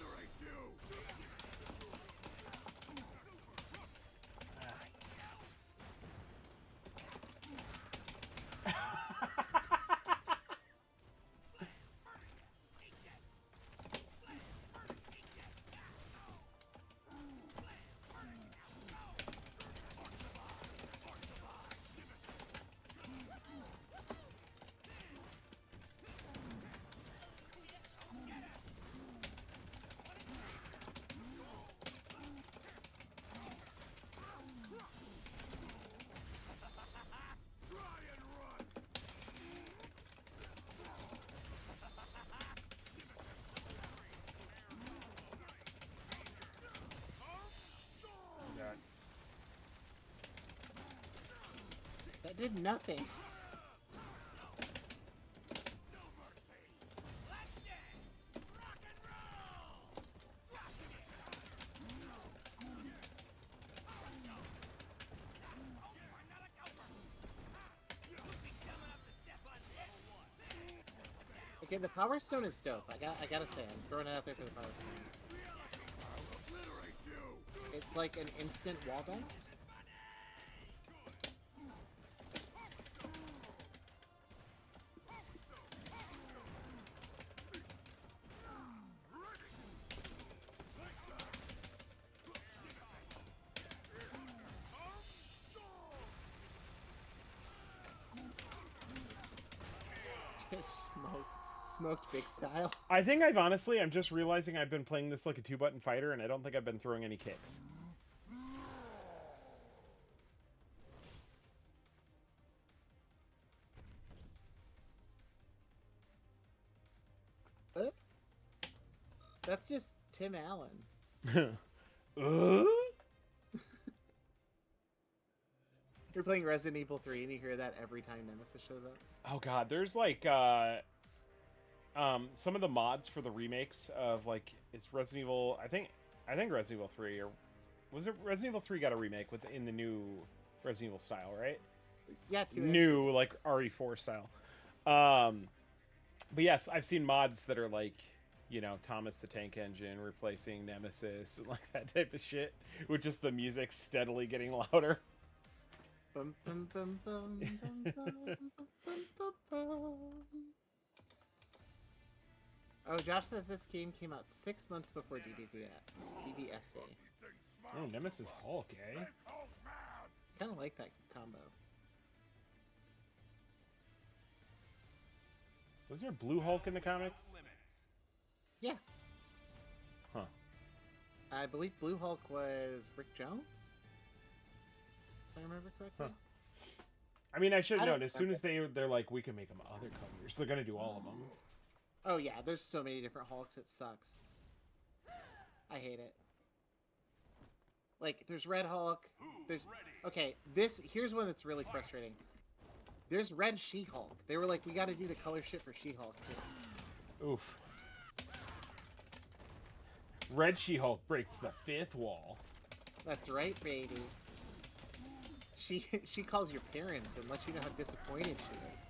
That did nothing. Okay, the Power Stone is dope. I gotta say, I'm throwing it out there for the Power Stone. It's like an instant wall bounce. Just smoked big style. I think I'm just realizing I've been playing this like a 2-button fighter, and I don't think I've been throwing any kicks. That's just Tim Allen. You're playing Resident Evil 3 and you hear that every time Nemesis shows up. Oh god, there's like some of the mods for the remakes of like it's Resident Evil. I think Resident Evil 3, or was it Resident Evil 3 got a remake in the new Resident Evil style, right? Yeah, too. New like RE4 style. But yes, I've seen mods that are like, you know, Thomas the Tank Engine replacing Nemesis and like that type of shit, with just the music steadily getting louder. Bum, bum, bum, bum, bum, bum, bum, bum, bum. Oh, Josh says this game came out 6 months before DBFC. Oh, Nemesis Hulk, eh? Kind of like that combo. Was there Blue Hulk in the comics? Yeah. I believe Blue Hulk was Rick Jones. If I remember correctly. Huh. I mean, I should I have don't known. As soon as they're like, we can make them other colors, they're gonna do all of them. Oh yeah, there's so many different Hulks. It sucks. I hate it. Like, there's Red Hulk. There's okay. Here's one that's really frustrating. There's Red She-Hulk. They were like, we got to do the color shit for She-Hulk too. Oof. Red She-Hulk breaks the fifth wall. That's right, baby. She calls your parents and lets you know how disappointed she is.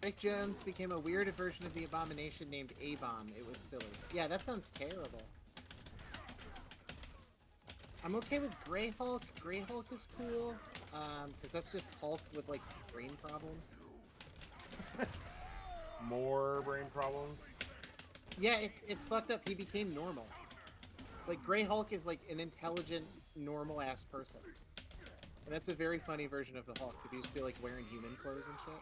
Rick Jones became a weird version of the Abomination named A-Bomb. It was silly. Yeah, that sounds terrible. I'm okay with Grey Hulk. Grey Hulk is cool, because that's just Hulk with, like, brain problems. More brain problems? Yeah, it's fucked up. He became normal. Like, Grey Hulk is, like, an intelligent, normal-ass person. And that's a very funny version of the Hulk, if you just feel like wearing human clothes and shit.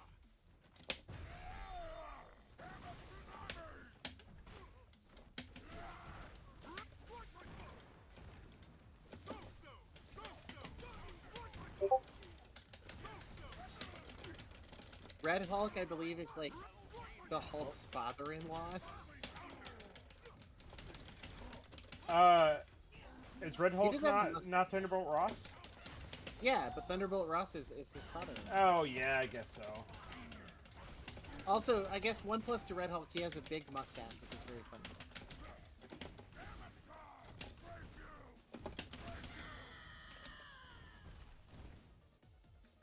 Red Hulk, I believe, is like the Hulk's father-in-law. Is Red Hulk not Thunderbolt Ross? Yeah, but Thunderbolt Ross is his father-in-law. Oh yeah, I guess so. Also, I guess 1+ to Red Hulk, he has a big mustache, which is very funny.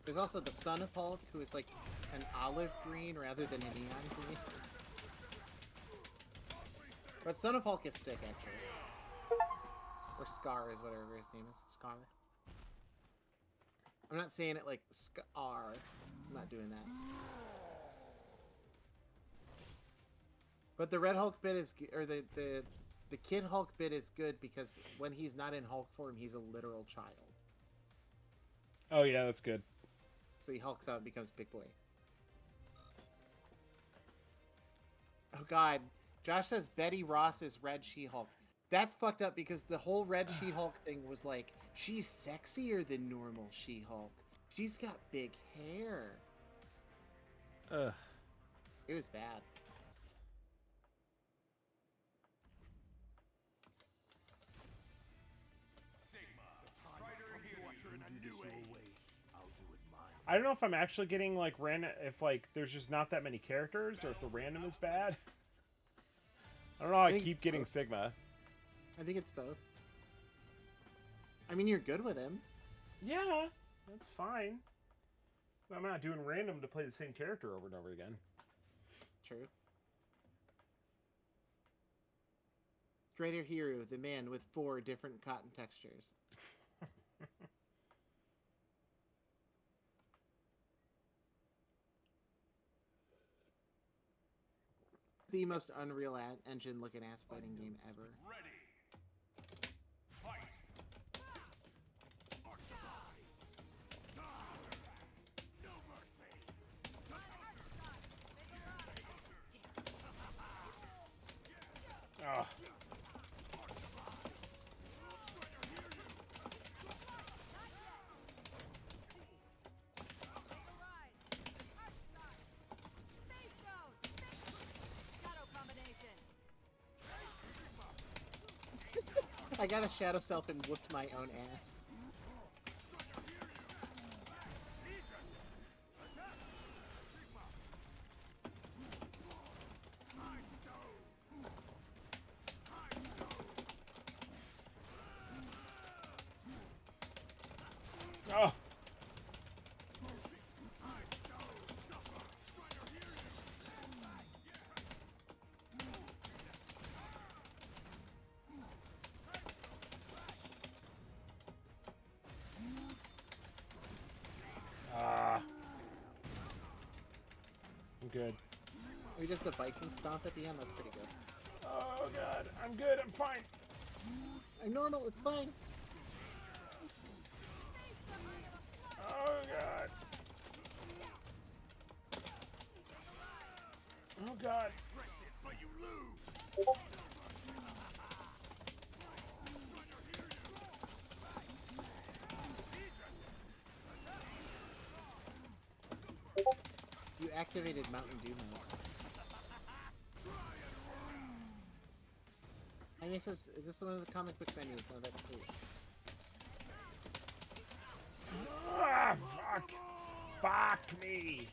There's also the son of Hulk, who is like an olive green rather than a neon green. But Son of Hulk is sick, actually. Or Scar is whatever his name is. Scar. I'm not saying it like Scar. I'm not doing that. But the Red Hulk bit is, or the Kid Hulk bit is good because when he's not in Hulk form, he's a literal child. Oh yeah, that's good. So he hulks out and becomes Big Boy. Oh god. Josh says Betty Ross is Red She-Hulk. That's fucked up because the whole Red She-Hulk thing was like, she's sexier than normal She-Hulk. She's got big hair. Ugh. It was bad. I don't know if I'm actually getting like random, if like there's just not that many characters, or if the random is bad. I don't know how I keep getting Sigma. I think it's both. I mean, you're good with him. Yeah, that's fine. I'm not doing random to play the same character over and over again. True. Trader Hero, the man with 4 different cotton textures. The most Unreal Engine looking ass fighting game ever. Ready. Fight. No mercy. Ugh. I got a Shadow Self and whooped my own ass. Oh. I'm good. Or just the bison stomp at the end. That's pretty good. Oh god, I'm good. I'm fine. I'm normal. It's fine. Oh god. Oh god. But you lose. You activated Mountain Dew mode. I mean, it says, is this one of the comic book menus? No, that's cool. Ah, fuck. Fuck me.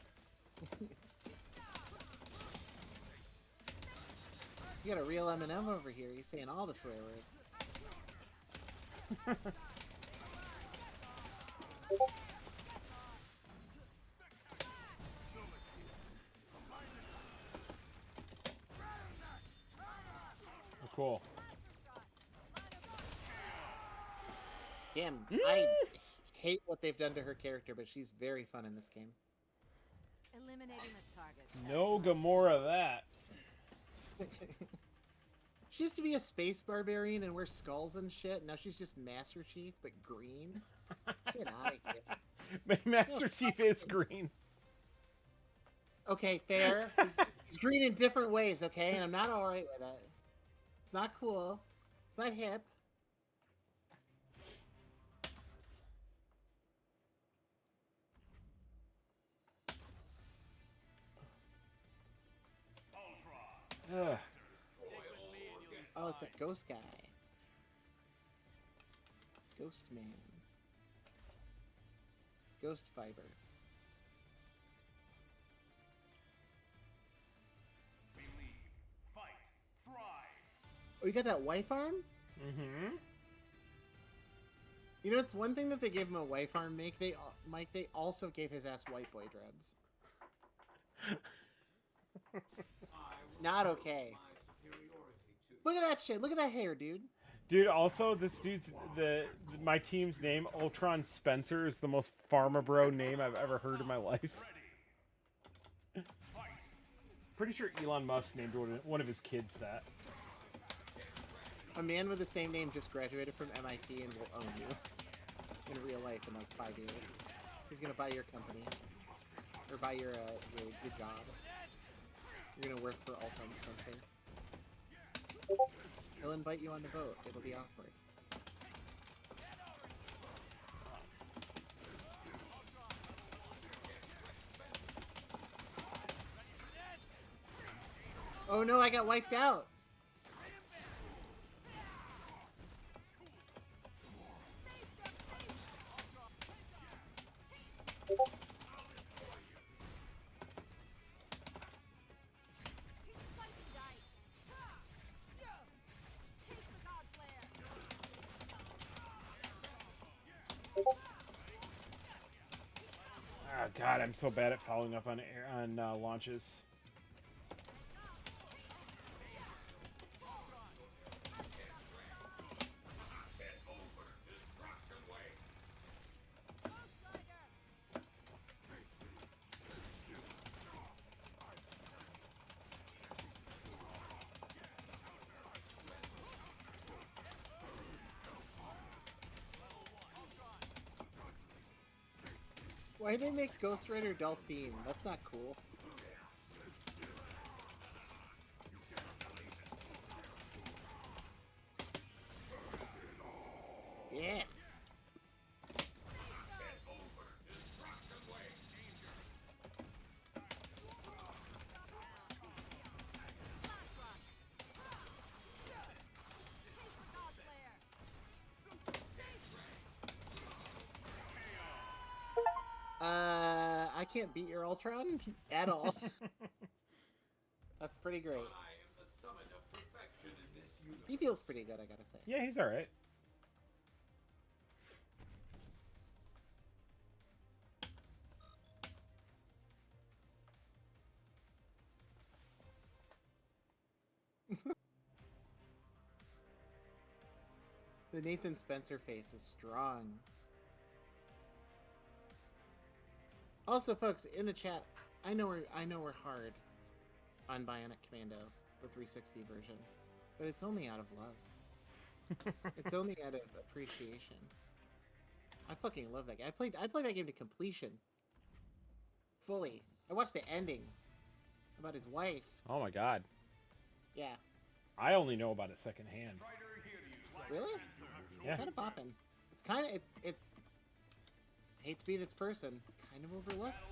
You got a real Eminem over here. He's saying all the swear words. Oh, cool. Damn, I hate what they've done to her character, but she's very fun in this game. Eliminating the target. No Gamora that. She used to be a space barbarian and wear skulls and shit. Now she's just Master Chief, but green. Get out of here. Master Chief is green. Okay, fair. He's green in different ways, okay? And I'm not alright with it. It's not cool. It's not hip. Ugh. Oh, it's that ghost guy. Ghost man. Ghost fiber. Believe. Fight. Thrive. Oh, you got that wife arm? Mm-hmm. You know, it's one thing that they gave him a wife arm make. They also gave his ass white boy dreads. Not okay. Look at that shit. Look at that hair, dude. Dude, also this dude's my team's name, Ultron Spencer, is the most pharma bro name I've ever heard in my life. Pretty sure Elon Musk named one of his kids that. A man with the same name just graduated from MIT and will own you in real life in like 5 years. He's gonna buy your company or buy your job. You're gonna work for Ultron Spencer. He'll invite you on the boat. It'll be awkward. Oh no, I got wiped out. Oh god, I'm so bad at following up on launches. Why'd they make Ghost Rider Dulcine? That's not cool. Yeah. I can't beat your Ultron at all. That's pretty great. He feels pretty good, I gotta say. Yeah, he's alright. The Nathan Spencer face is strong. Also, folks, in the chat, I know we're hard. on Bionic Commando, the 360 version, but it's only out of love. It's only out of appreciation. I fucking love that game. I played that game to completion. Fully. I watched the ending about his wife. Oh my god. Yeah. I only know about it secondhand. Really? Yeah. Kind of popping. It's kind of it's. I hate to be this person, kind of overlooked.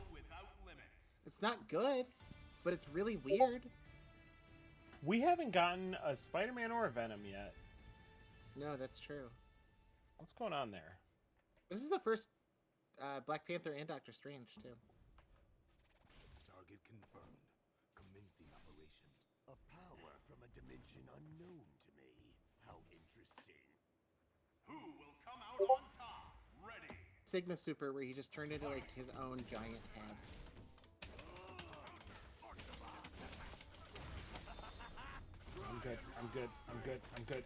It's not good, but it's really weird. We haven't gotten a Spider-Man or a Venom yet. No, that's true. What's going on there? This is the first Black Panther and Doctor Strange too. Target confirmed. Commencing operation. A power from a dimension unknown to me. How interesting. Who will come out on top? Ready. Sigma Super, where he just turned into like his own giant head. I'm good. I'm good. I'm good. I'm good.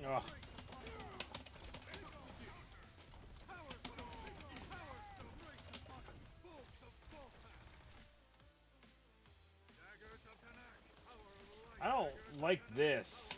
Ugh. I don't like this.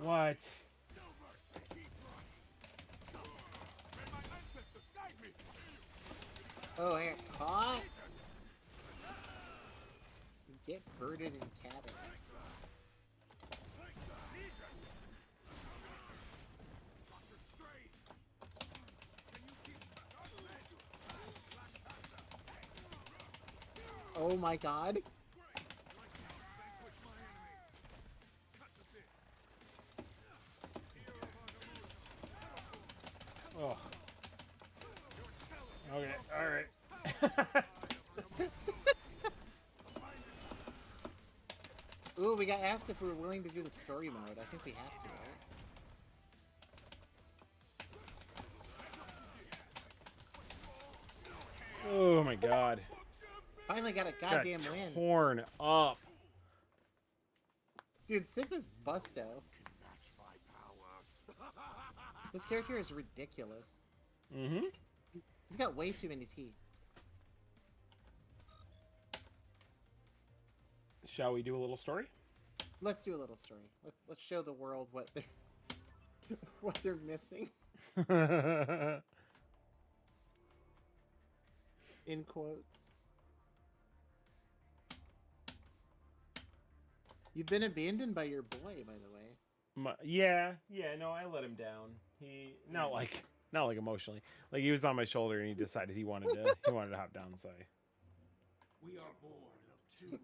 What? Oh, I got caught. Get birded in cabin. Oh my god. Oh. Okay, alright. Ooh, we got asked if we were willing to do the story mode. I think we have to, right? Oh my god. Finally got a Got goddamn win. torn up. Dude, Sigma's busto. Match my power. This character is ridiculous. Mm-hmm. He's got way too many teeth. Shall we do a little story? Let's do a little story. Let's show the world what they're what they're missing. In quotes. You've been abandoned by your boy, by the way. Yeah, no, I let him down. Not like emotionally. Like he was on my shoulder and he decided he wanted to hop down. So We are born of two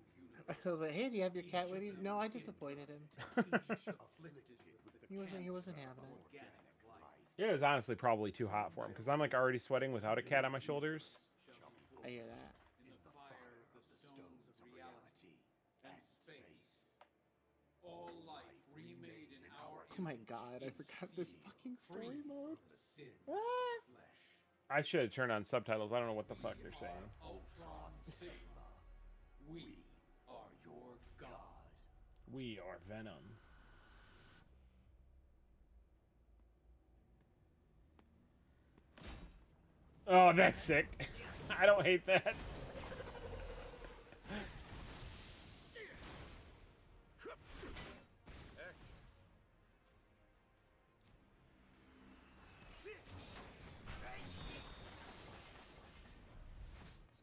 I was like, hey, do you have your cat with you? No, I disappointed him. He wasn't having it. it was honestly probably too hot for him because I'm like already sweating without a cat on my shoulders. I hear that. in the fire of the stones of reality and space. All life remade in our Oh my god, I forgot this fucking story mode. sin Ah! flesh. I should have turned on subtitles. I don't know what the fuck they're saying. Ultron Sigma. We are your god. We are Venom. Oh, that's sick. I don't hate that.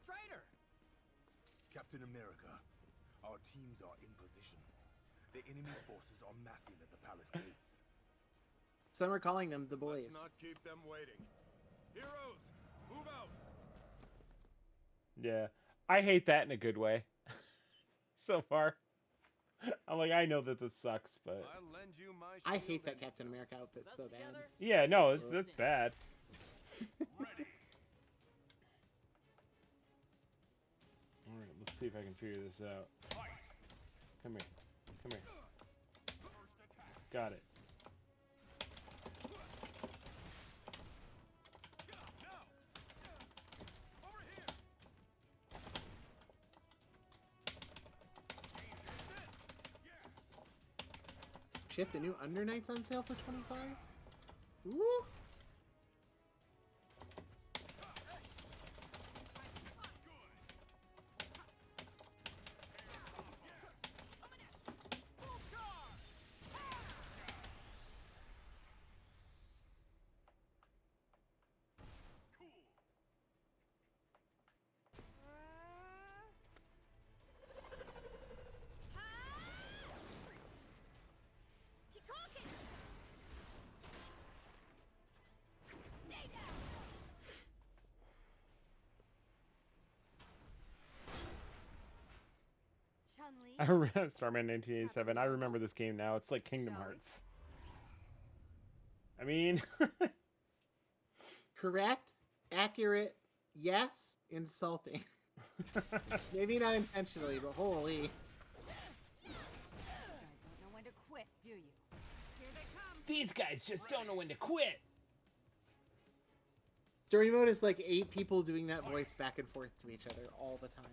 Strider! Captain America, Our teams are in position. The enemy's forces are massing at the palace gates. Some are calling them the boys. Let's not keep them waiting. Heroes, move out. Yeah, I hate that in a good way. So far, I'm like, I know that this sucks, but I'll lend you my I shield hate that anytime. Captain America outfit so bad. yeah, no, it's bad. Ready. All right, let's see if I can figure this out. Fight. Come here, come here. First attack. Got it. Now. Over here. Shit, the new Under Knight's on sale for 25. Woo! I remember Starman 1987. I remember this game now. It's like Kingdom Hearts. I mean, Correct, accurate, yes, insulting. Maybe not intentionally, but holy. You guys don't know when to quit, do you? Here they come. these guys just don't know when to quit. Story mode is like 8 people doing that voice back and forth to each other all the time.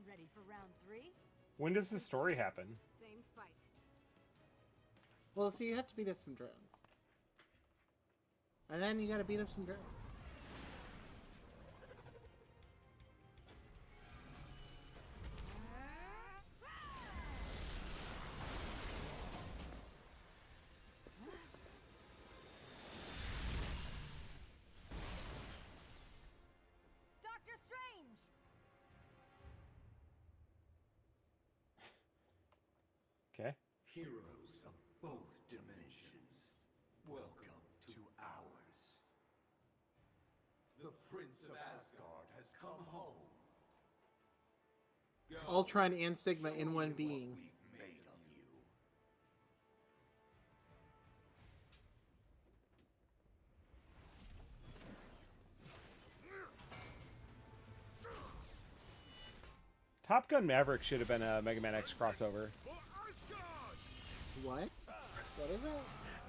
Ready for round 3? When does the story happen? Same fight. Well, see, you have to beat up some drones. And then you gotta beat up some drones. Doctor Strange! Okay. Heroes of both dimensions, welcome to ours. The Prince of Asgard has come home. Ultron and Sigma in one What being. we've made of you. Top Gun Maverick should have been a Mega Man X crossover. What? What is it?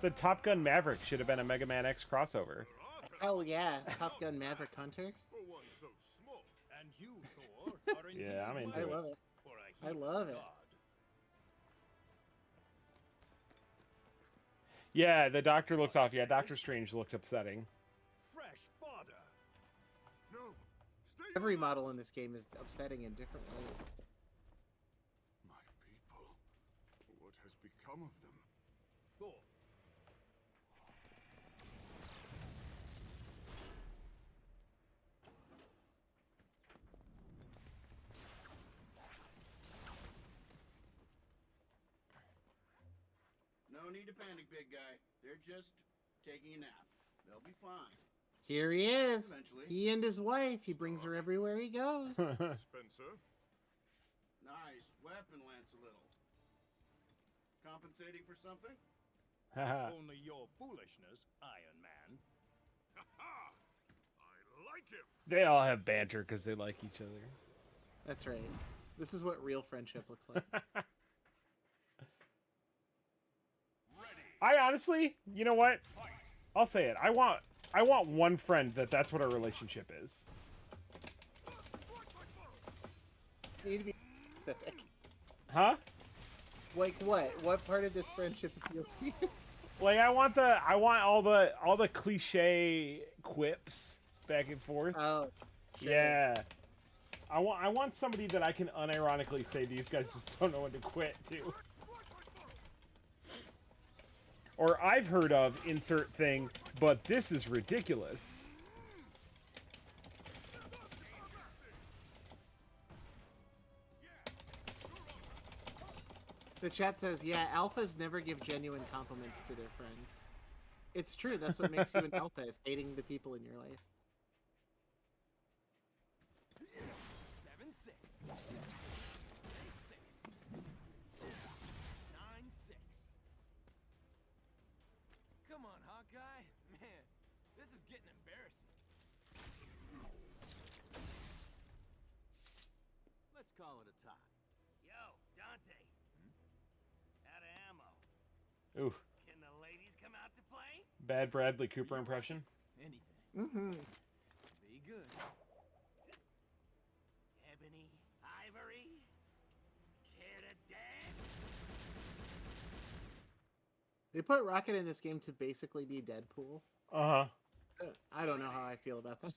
So Top Gun Maverick should have been a Mega Man X crossover. Hell yeah, Top Gun Maverick Hunter. For one so small. And you, Thor, are indeed Yeah, I'm into I it. love it. for a I heathen love it. god. Yeah, the Doctor looks off. Yeah, Doctor Strange looked upsetting. Fresh fodder. No, stay Every model in this game is upsetting in different ways. My people. What has become of them? Thor. No need to panic, big guy. They're just taking a nap. They'll be fine. Here he is. Eventually. He and his wife. He brings her everywhere he goes. Spencer. Nice weapon, Lancelot. Compensating for something? Only your foolishness, Iron Man. Ha! I like him. They all have banter because they like each other. That's right. This is what real friendship looks like. I honestly, you know what? I'll say it. I want one friend that's what our relationship is. You need to be specific. Huh? Like what? What part of this friendship appeals to you? Like I want all the cliche quips back and forth. Oh, sure. Yeah. I want somebody that I can unironically say these guys just don't know when to quit to. Or I've heard of insert thing, but this is ridiculous. The chat says, yeah, alphas never give genuine compliments to their friends. It's true. That's what makes you an alpha, is hating the people in your life. 7-6. 8-6. 9-6. Come on, Hawkeye. Man, this is getting embarrassing. Let's call it a tie. Yo, Dante. Out of ammo. Ooh, Can the ladies come out to play? bad Bradley Cooper impression. Anything. Mm-hmm. Be good. Ebony, Ivory, care to dance? They put Rocket in this game to basically be Deadpool. Uh-huh. I don't know how I feel about that.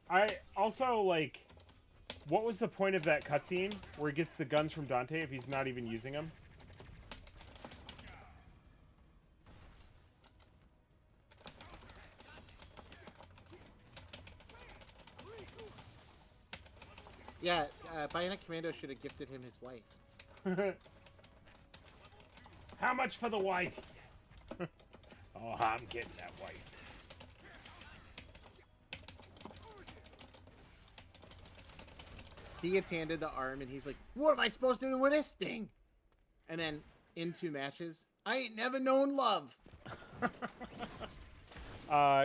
I also, like, what was the point of that cutscene where he gets the guns from Dante if he's not even using them? Yeah, Bionic Commando should have gifted him his wife. How much for the wife? Oh, I'm getting that wife. He gets handed the arm and he's like, what am I supposed to do with this thing? And then in 2 matches, I ain't never known love.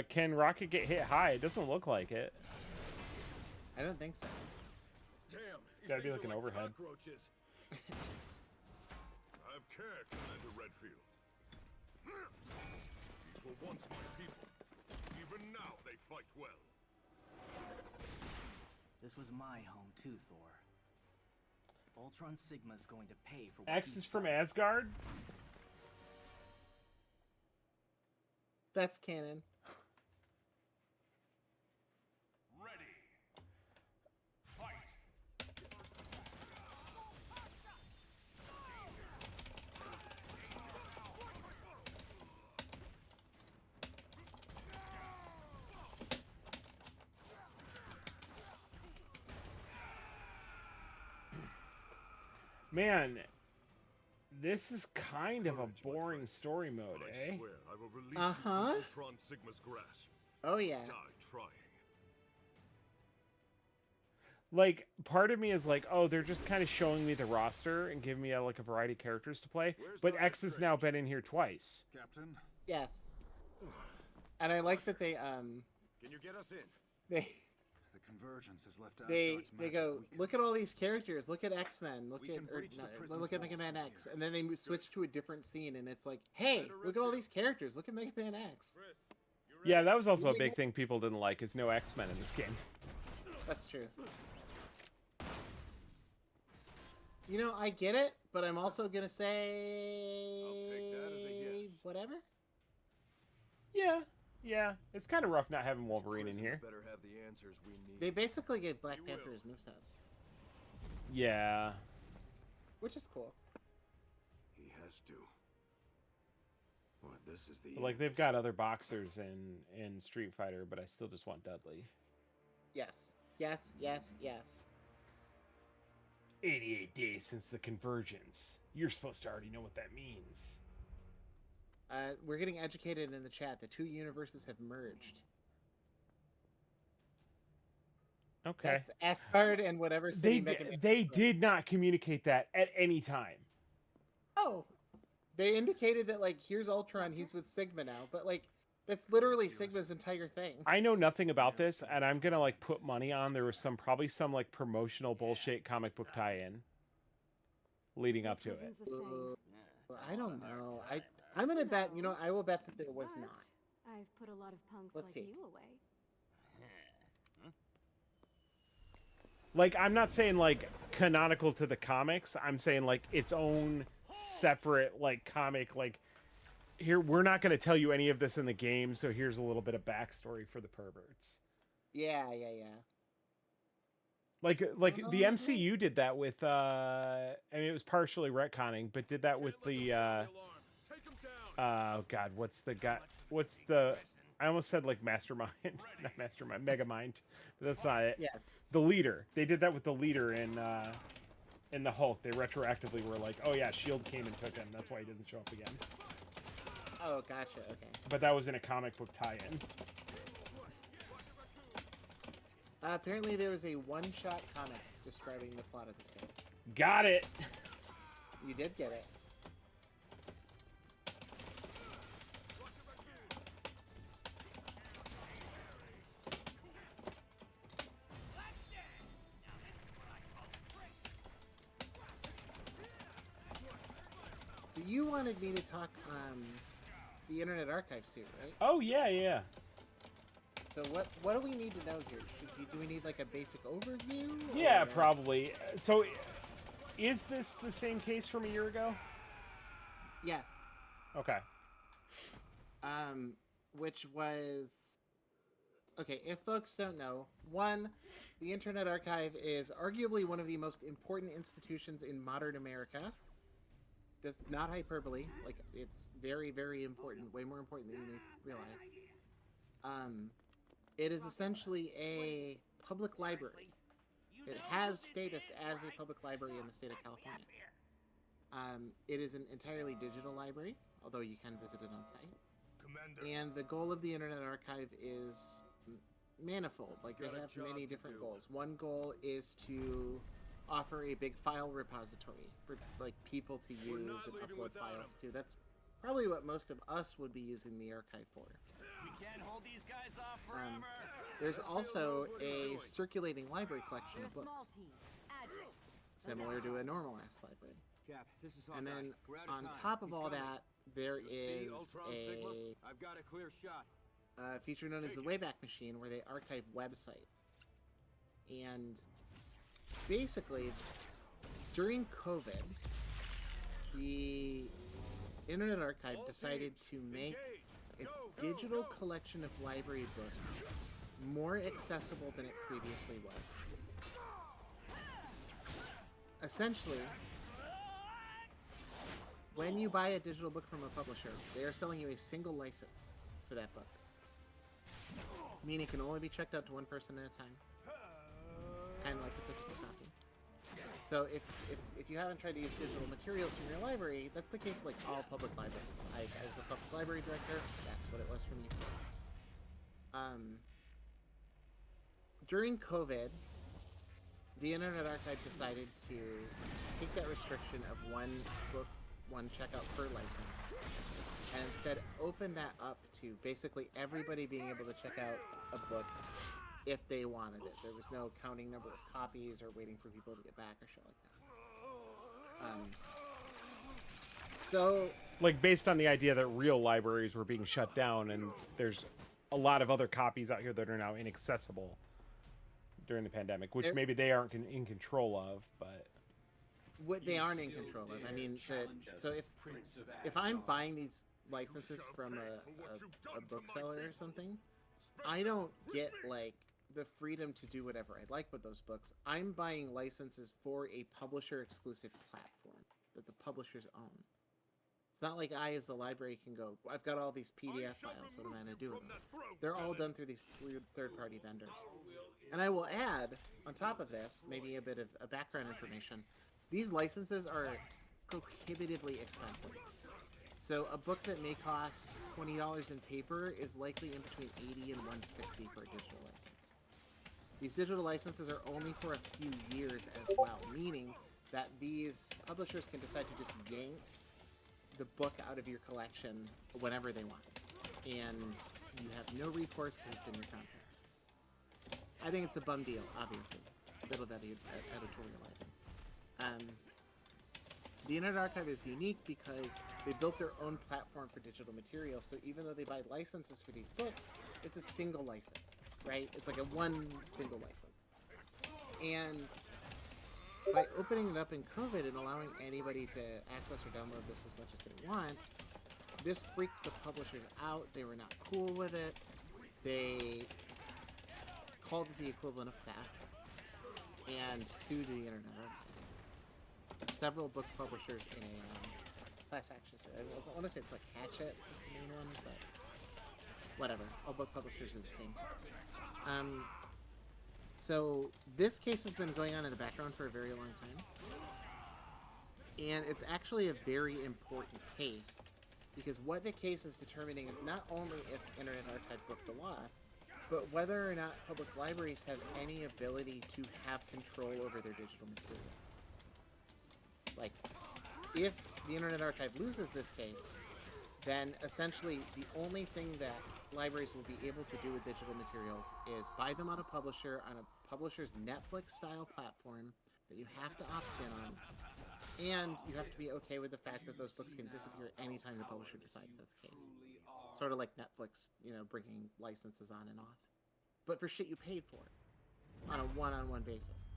Can Rocket get hit high? It doesn't look like it. I don't think so. Damn, these gotta be things like are an overhead. Cockroaches. I have care, Commander Redfield. These were once my people. Even now they fight well. This was my home too, Thor. Ultron Sigma's going to pay for what X he's is from done. Asgard? That's canon. Ready. Fight. Man, this is kind of a boring story mode, I eh? swear I will release Uh-huh. you from Ultron Sigma's grasp. Oh, yeah. Die trying. Like, part of me is like, oh, they're just kind of showing me the roster and giving me like a variety of characters to play. But X has now been in here twice. Captain, Yes. And I like that they, can you get us in? they, The Convergence has left they go, look at all these characters. Look at X-Men. Look We at, can or, breach the not, prison's look at Mega walls Man from X. here. And then they switch to a different scene and it's like, hey, look at all these characters. Look at Mega Man X. Yeah, that was also a big thing people didn't like, is no X-Men in this game. That's true. You know, I get it, but I'm also gonna say I'll take that as a yes. whatever. Yeah. It's kind of rough not having Wolverine in here. Better have the answers we need. They basically get Black You will. Panther's moveset, Yeah. which is cool. He has to. Well, this is the But, like, they've got other boxers in Street Fighter, but I still just want Dudley. Yes. 88 days since the Convergence. You're supposed to already know what that means. We're getting educated in the chat. The 2 universes have merged. Okay. That's Asgard and whatever city Mega Man They is from. did not communicate that at any time. Oh, they indicated that like here's Ultron, he's with Sigma now, but like that's literally Sigma's entire thing. I know nothing about this, and I'm gonna like put money on there was probably some like promotional bullshit comic book tie-in leading up to it. Prison's the same. I don't know. I'm gonna bet. You know, I will bet that there was But not. I've put a lot of punks Let's like see. you away. Like, I'm not saying like canonical to the comics. I'm saying like its own separate like comic. Like, here we're not going to tell you any of this in the game, so here's a little bit of backstory for the perverts. Yeah. Like the MCU did that with I mean it was partially retconning, but did that with the oh god, what's the I almost said like Mastermind, not Mastermind, Megamind. But that's not it. Yeah. The Leader. They did that with the Leader in the Hulk. They retroactively were like, "Oh yeah, Shield came and took him. That's why he doesn't show up again." Oh, gotcha. Okay. But that was in a comic book tie-in. Apparently, there was a one-shot comic describing the plot of this game. Got it. You did get it. So you wanted me to talk the Internet Archives too, right? Oh yeah. So what do we need to know here? Do we need like a basic overview? Yeah, or- probably. So, is this the same case from a year ago? Yes. Okay. Which was okay. If folks don't know, one, the Internet Archive is arguably one of the most important institutions in modern America. Does not hyperbole. Like it's very, very important. Way more important than you may realize. It is essentially a public library. It has status as a public library in the state of California. It is an entirely digital library, although you can visit it on site. And the goal of the Internet Archive is manifold. Like they have many different goals. One goal is to offer a big file repository for like people to use and upload files to. That's probably what most of us would be using the archive for. We can't hold these guys off forever. There's also a circulating library collection We're a of small books, team. Agile. similar to a normal ass library. Cap, this is And then We're out on of time. top of He's all coming. that, there You see is Ultron Sigma? a I've got a clear shot. feature known as the Wayback Machine, where they archive websites. And basically, during COVID, the Internet Archive decided to make its digital collection of library books more accessible than it previously was. Essentially, when you buy a digital book from a publisher, they are selling you a single license for that book. Meaning it can only be checked out to one person at a time. Kind of like a physical copy. So if you haven't tried to use digital materials from your library, that's the case like all public libraries. I was a public library director, that's what it was for me too. During COVID, the Internet Archive decided to take that restriction of one book, one checkout per license, and instead open that up to basically everybody being able to check out a book if they wanted it. There was no counting number of copies or waiting for people to get back or shit like that. So Like based on the idea that real libraries were being shut down, and there's a lot of other copies out here that are now inaccessible during the pandemic, which maybe they aren't in control of, but what they aren't in control of. I mean, so if I'm buying these licenses from a bookseller or something, I don't get like the freedom to do whatever I like with those books. I'm buying licenses for a publisher exclusive platform that the publishers own. It's not like I, as the library, can go, I've got all these PDF files, what am I going to do with them? They're all done through these third-party vendors. And I will add, on top of this, maybe a bit of a background information. These licenses are prohibitively expensive. So a book that may cost $20 in paper is likely in between $80 and $160 for a digital license. These digital licenses are only for a few years as well, meaning that these publishers can decide to just yank the book out of your collection whenever they want, and you have no recourse because it's in your contract. I think it's a bum deal, obviously. Little bit editorializing. The Internet Archive is unique because they built their own platform for digital material, so even though they buy licenses for these books, it's a single license, right? It's like a one single license. And by opening it up in COVID and allowing anybody to access or download this as much as they want, this freaked the publishers out. They were not cool with it. They called it the equivalent of theft and sued the Internet Archive. Several book publishers in a class action suit. I want to say it's like Hatchet is the main one, but whatever. All book publishers are the same. So this case has been going on in the background for a very long time, and it's actually a very important case because what the case is determining is not only if Internet Archive broke the law, but whether or not public libraries have any ability to have control over their digital materials. Like, if the Internet Archive loses this case, then essentially the only thing that libraries will be able to do with digital materials is buy them on a publisher's Netflix-style platform that you have to opt in on, and you have to be okay with the fact that those books can disappear anytime the publisher decides that's the case. Sort of like Netflix, bringing licenses on and off. But for shit you paid for, on a one-on-one basis.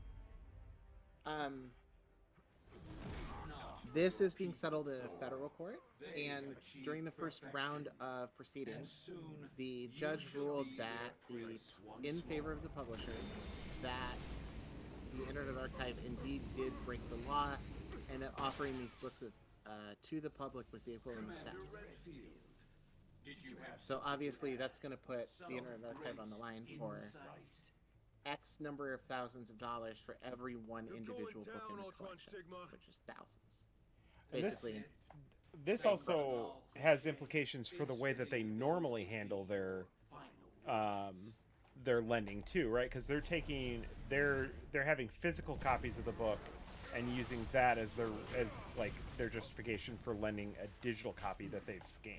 This is being settled in a federal court, and during the first round of proceedings, the judge ruled that in favor of the publishers, that the Internet Archive indeed did break the law, and that offering these books to the public was the equivalent of theft. So obviously that's going to put the Internet Archive on the line for X number of thousands of dollars for every one individual book in the collection, which is thousands. Basically, this also has implications for the way that they normally handle their lending too, right? Because they're having physical copies of the book and using that as their justification for lending a digital copy that they've scanned,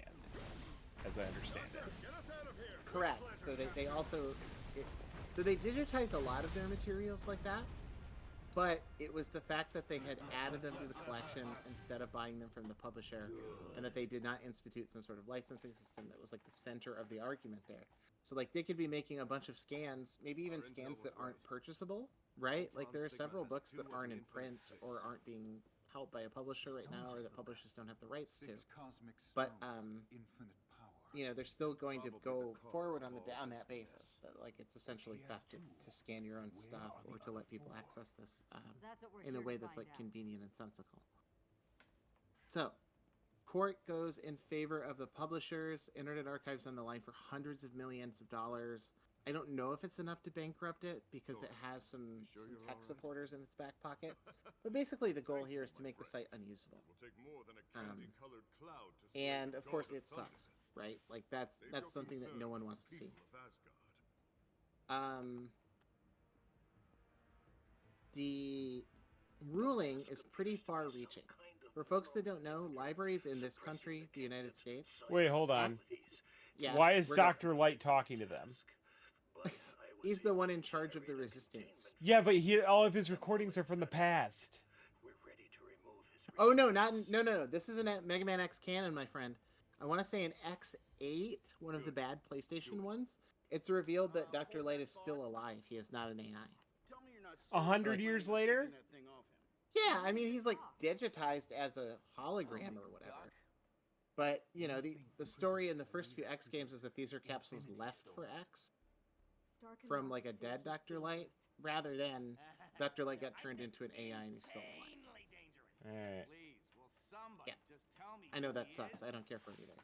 as I understand it. Correct. So they also they digitize a lot of their materials like that. But it was the fact that they had added them to the collection instead of buying them from the publisher, and that they did not institute some sort of licensing system that was like the center of the argument there. So like they could be making a bunch of scans, maybe even scans that aren't purchasable, right? Like there are several books that aren't in print or aren't being held by a publisher right now, or that publishers don't have the rights to. But they're still going to go forward on that basis. That like it's essentially theft to scan your own stuff or to let people access this in a way that's like convenient and sensical. So, court goes in favor of the publishers. Internet Archive's on the line for hundreds of millions of dollars. I don't know if it's enough to bankrupt it because it has some tech supporters in its back pocket. But basically the goal here is to make the site unusable. And of course it sucks, right? Like that's something that no one wants to see. The ruling is pretty far-reaching. For folks that don't know, libraries in this country, the United States... Wait, hold on. Yeah, why is Dr. Light talking to them? He's the one in charge of the resistance. Yeah, but all of his recordings are from the past. Oh, no, no. This is a Mega Man X canon, my friend. I want to say in X8, one of the bad PlayStation ones, it's revealed that Dr. Light is still alive. He is not an AI. 100 years later? Yeah, I mean, he's like digitized as a hologram or whatever. But, the story in the first few X games is that these are capsules left for X from like a dead Dr. Light, rather than Dr. Light got turned into an AI and he's still alive. Alright. Yeah. I know that sucks. I don't care for it either.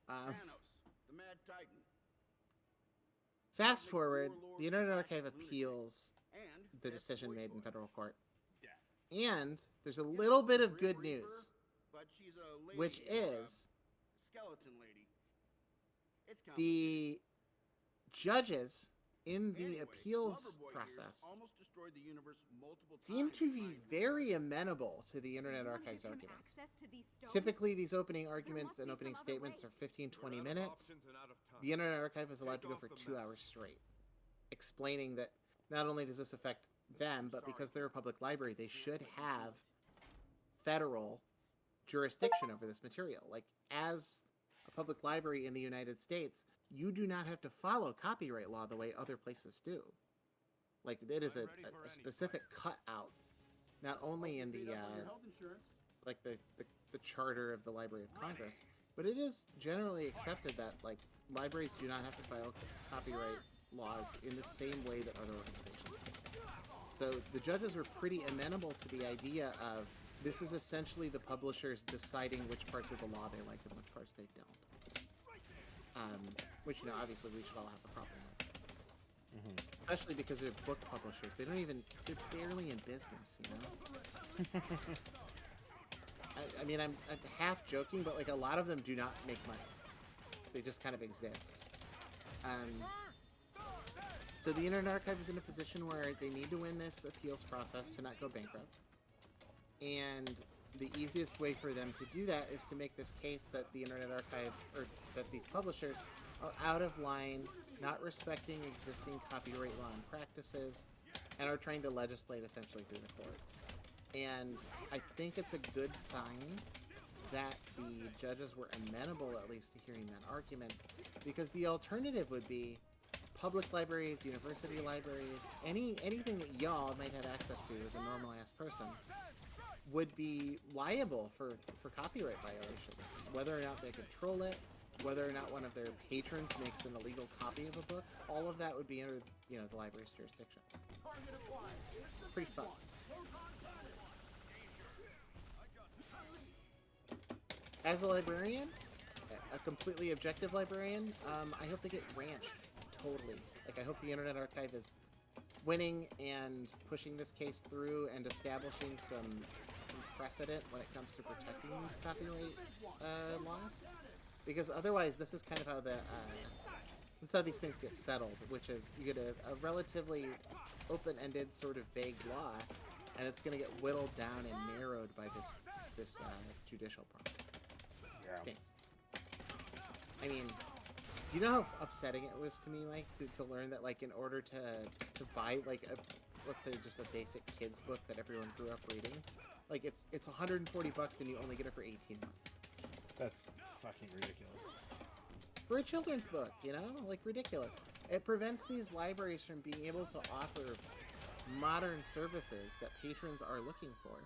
The Mad Titan. Fast forward, the Internet Archive appeals the decision made in federal court. And there's a little bit of good news, which is skeleton lady. the judges in the Anyway, appeals Loverboy here process almost destroyed the universe multiple seem times to be trying very amenable to the Internet You wanna Archive's give him arguments. access to these stones? Typically, these opening arguments must and be opening some other statements way. are 15, 20 We're out of minutes. options and out of time. The Internet Archive is allowed to Take go off for the 2 mask. hours straight, explaining that not only does this affect them, but because they're a public library, they should have federal jurisdiction over this material. Like, as a public library in the United States, you do not have to follow copyright law the way other places do. Like, it is a specific cutout, not only in the Paid up on your health insurance. like the charter of the Library of Congress, but it is generally accepted that like libraries do not have to file copyright laws in the same way that other organizations do. So the judges were pretty amenable to the idea of this is essentially the publishers deciding which parts of the law they like and which parts they don't. Which, you know, obviously we should all have a problem with. Especially because they're book publishers. They're barely in business, you know? I mean, I'm half joking, but like a lot of them do not make money. They just kind of exist. So the Internet Archive is in a position where they need to win this appeals process to not go bankrupt. And the easiest way for them to do that is to make this case that the Internet Archive, or that these publishers, are out of line, not respecting existing copyright law and practices, and are trying to legislate essentially through the courts. And I think it's a good sign that the judges were amenable at least to hearing that argument, because the alternative would be public libraries, university libraries, anything that y'all might have access to as a normal ass person would be liable for copyright violations, whether or not they control it, whether or not one of their patrons makes an illegal copy of a book. All of that would be under, you know, the library's jurisdiction. Pretty fun. As a librarian, a completely objective librarian, I hope they get ranched totally. Like, I hope the Internet Archive is winning and pushing this case through and establishing some precedent when it comes to protecting these copyright laws. Because otherwise, this is kind of how this is how these things get settled, which is you get a relatively open-ended sort of vague law, and it's going to get whittled down and narrowed by this judicial process. Yeah. Stinks. I mean, you know how upsetting it was to me, Mike, to learn that, like, in order to buy, like, let's say just a basic kids book that everyone grew up reading, like, it's $140 and you only get it for 18 months. That's fucking ridiculous. For a children's book, you know? Like, ridiculous. It prevents these libraries from being able to offer modern services that patrons are looking for.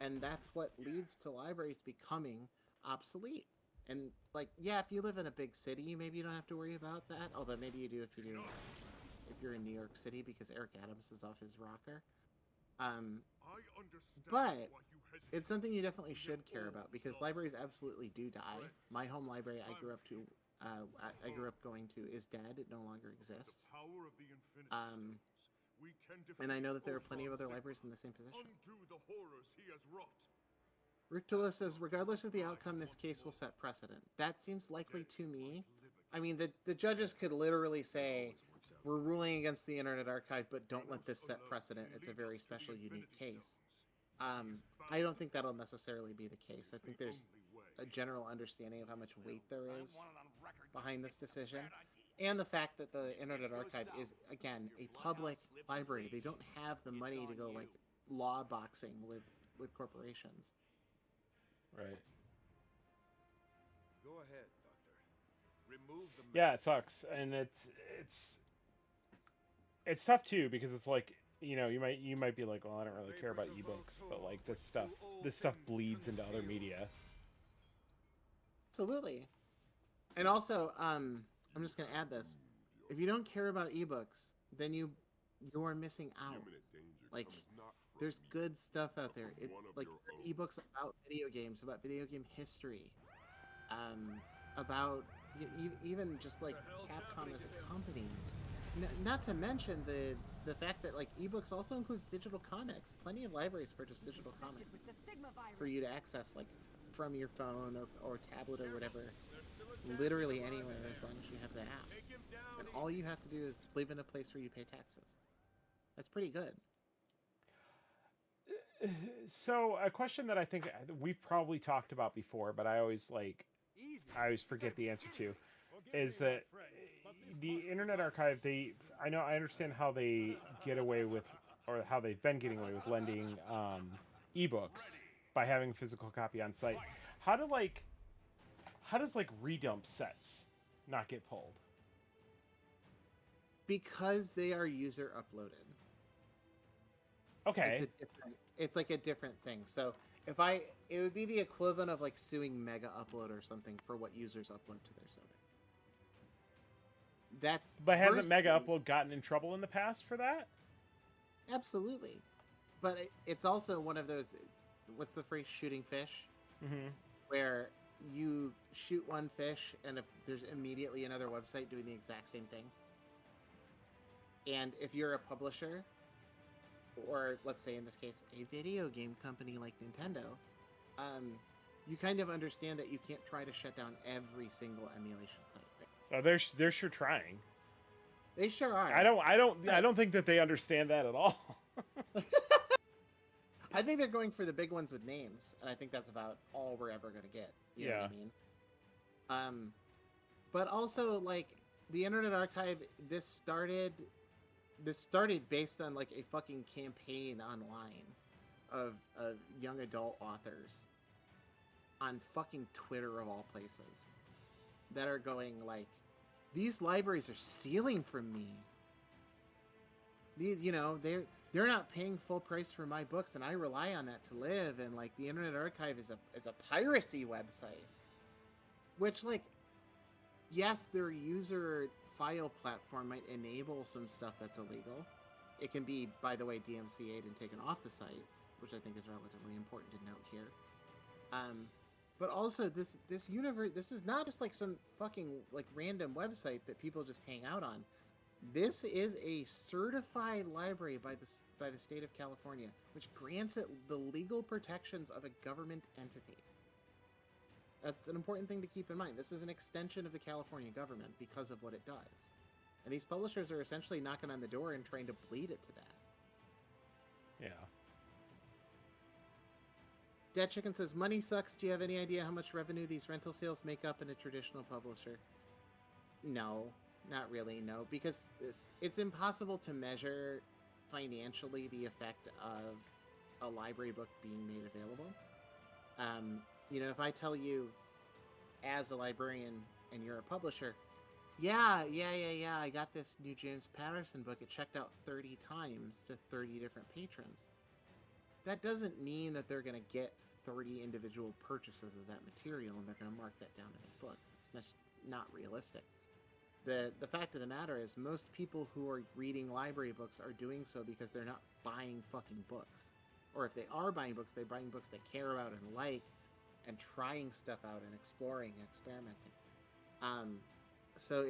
And that's what leads to libraries becoming obsolete. And, like, yeah, if you live in a big city, maybe you don't have to worry about that. Although maybe you do if you're in New York City, because Eric Adams is off his rocker. But it's something you definitely should care about, because libraries absolutely do die. My home library I grew up going to is dead. It no longer exists. And I know that there are plenty of other libraries in the same position. Rictula says, regardless of the outcome, this case will set precedent. That seems likely to me. I mean, the judges could literally say, we're ruling against the Internet Archive, but don't let this set precedent. It's a very special, unique case. I don't think that'll necessarily be the case. I think there's a general understanding of how much weight there is behind this decision. And the fact that the Internet Archive is, again, a public library. They don't have the money to go, like, law boxing with corporations. Right. Go ahead, Doctor. Remove the Yeah, it sucks, and it's tough too, because it's like, you know, you might be like, well, I don't really care about ebooks, but like this stuff bleeds into other media. Absolutely. And also, I'm just gonna add this: if you don't care about ebooks, then you're missing out. Like, there's good stuff out there. Like ebooks about video games, about video game history, about even just like Capcom as a company. Not to mention the fact that, like, ebooks also includes digital comics. Plenty of libraries purchase digital comics for you to access, like, from your phone or tablet or whatever, literally anywhere, as long as you have the app. And all you have to do is live in a place where you pay taxes. That's pretty good. So a question that I think we've probably talked about before, but I always forget the answer to, is that the Internet Archive, I understand how they get away with, or how they've been getting away with lending ebooks by having a physical copy on site. How does redump sets not get pulled? Because they are user uploaded. Okay. It's like a different thing. So it would be the equivalent of like suing Mega Upload or something for what users upload to their server. But hasn't Mega Upload gotten in trouble in the past for that? Absolutely. But it's also one of those, what's the phrase, shooting fish? Mm-hmm. Where you shoot one fish and if there's immediately another website doing the exact same thing. And if you're a publisher, or let's say in this case, a video game company like Nintendo, you kind of understand that you can't try to shut down every single emulation site. Right? Oh, they're sure trying. They sure are. I don't think that they understand that at all. I think they're going for the big ones with names, and I think that's about all we're ever going to get. You know what I mean? But also, like, the Internet Archive, this started based on, like, a fucking campaign online of young adult authors on fucking Twitter, of all places, that are going, like, these libraries are stealing from me. These, they're not paying full price for my books, and I rely on that to live. And like the Internet Archive is a piracy website, which, like, yes, their user file platform might enable some stuff that's illegal. It can be, by the way, DMCA'd and taken off the site, which I think is relatively important to note here. But also, this universe, this is not just like some fucking like random website that people just hang out on. This is a certified library by the state of California, which grants it the legal protections of a government entity. That's an important thing to keep in mind. This is an extension of the California government because of what it does. And these publishers are essentially knocking on the door and trying to bleed it to death. Yeah. Dead Chicken says, money sucks. Do you have any idea how much revenue these rental sales make up in a traditional publisher? No, not really, no. Because it's impossible to measure financially the effect of a library book being made available. If I tell you as a librarian and you're a publisher, yeah, I got this new James Patterson book. It checked out 30 times to 30 different patrons. That doesn't mean that they're going to get 30 individual purchases of that material and they're going to mark that down in their book. It's just not realistic. The fact of the matter is most people who are reading library books are doing so because they're not buying fucking books. Or if they are buying books, they're buying books they care about and like, and trying stuff out and exploring and experimenting. So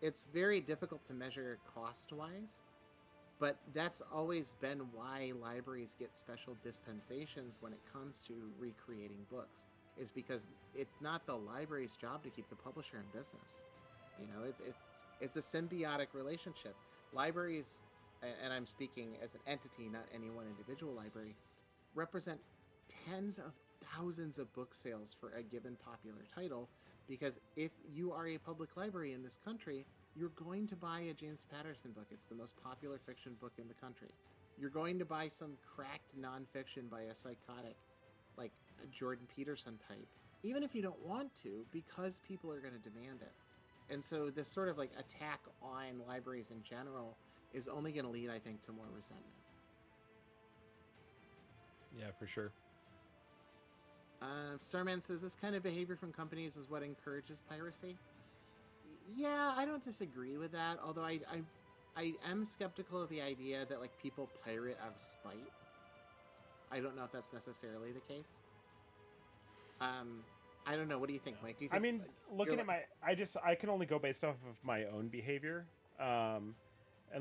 it's very difficult to measure cost-wise, but that's always been why libraries get special dispensations when it comes to recreating books, is because it's not the library's job to keep the publisher in business. It's a symbiotic relationship. Libraries, and I'm speaking as an entity, not any one individual library, represent tens of thousands of book sales for a given popular title, because if you are a public library in this country, you're going to buy a James Patterson book. It's the most popular fiction book in the country. You're going to buy some cracked nonfiction by a psychotic, like a Jordan Peterson type, even if you don't want to, because people are going to demand it. And so this sort of like attack on libraries in general is only going to lead, I think, to more resentment. Yeah, for sure. Starman says this kind of behavior from companies is what encourages piracy. Yeah, I don't disagree with that. Although I am skeptical of the idea that like people pirate out of spite. I don't know if that's necessarily the case. I don't know. What do you think, Mike? Do you think, I mean, looking at I can only go based off of my own behavior. And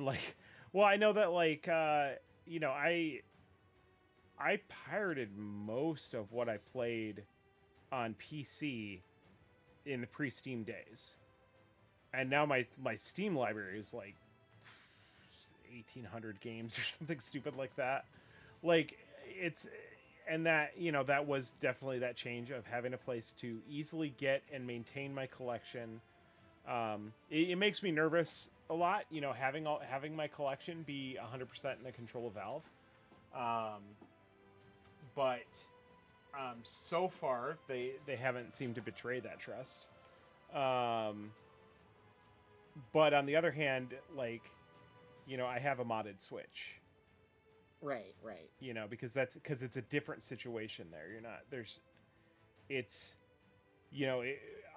like, well, I know that like, I pirated most of what I played on PC in the pre-Steam days. and now my Steam library is like 1,800 games or something stupid like that. Like it's and that that was definitely that change of having a place to easily get and maintain my collection. It makes me nervous a lot, having my collection be 100% in the control of Valve. But so far they haven't seemed to betray that trust. But on the other hand, like, I have a modded Switch. Right. Because it's a different situation there. You're not there's it's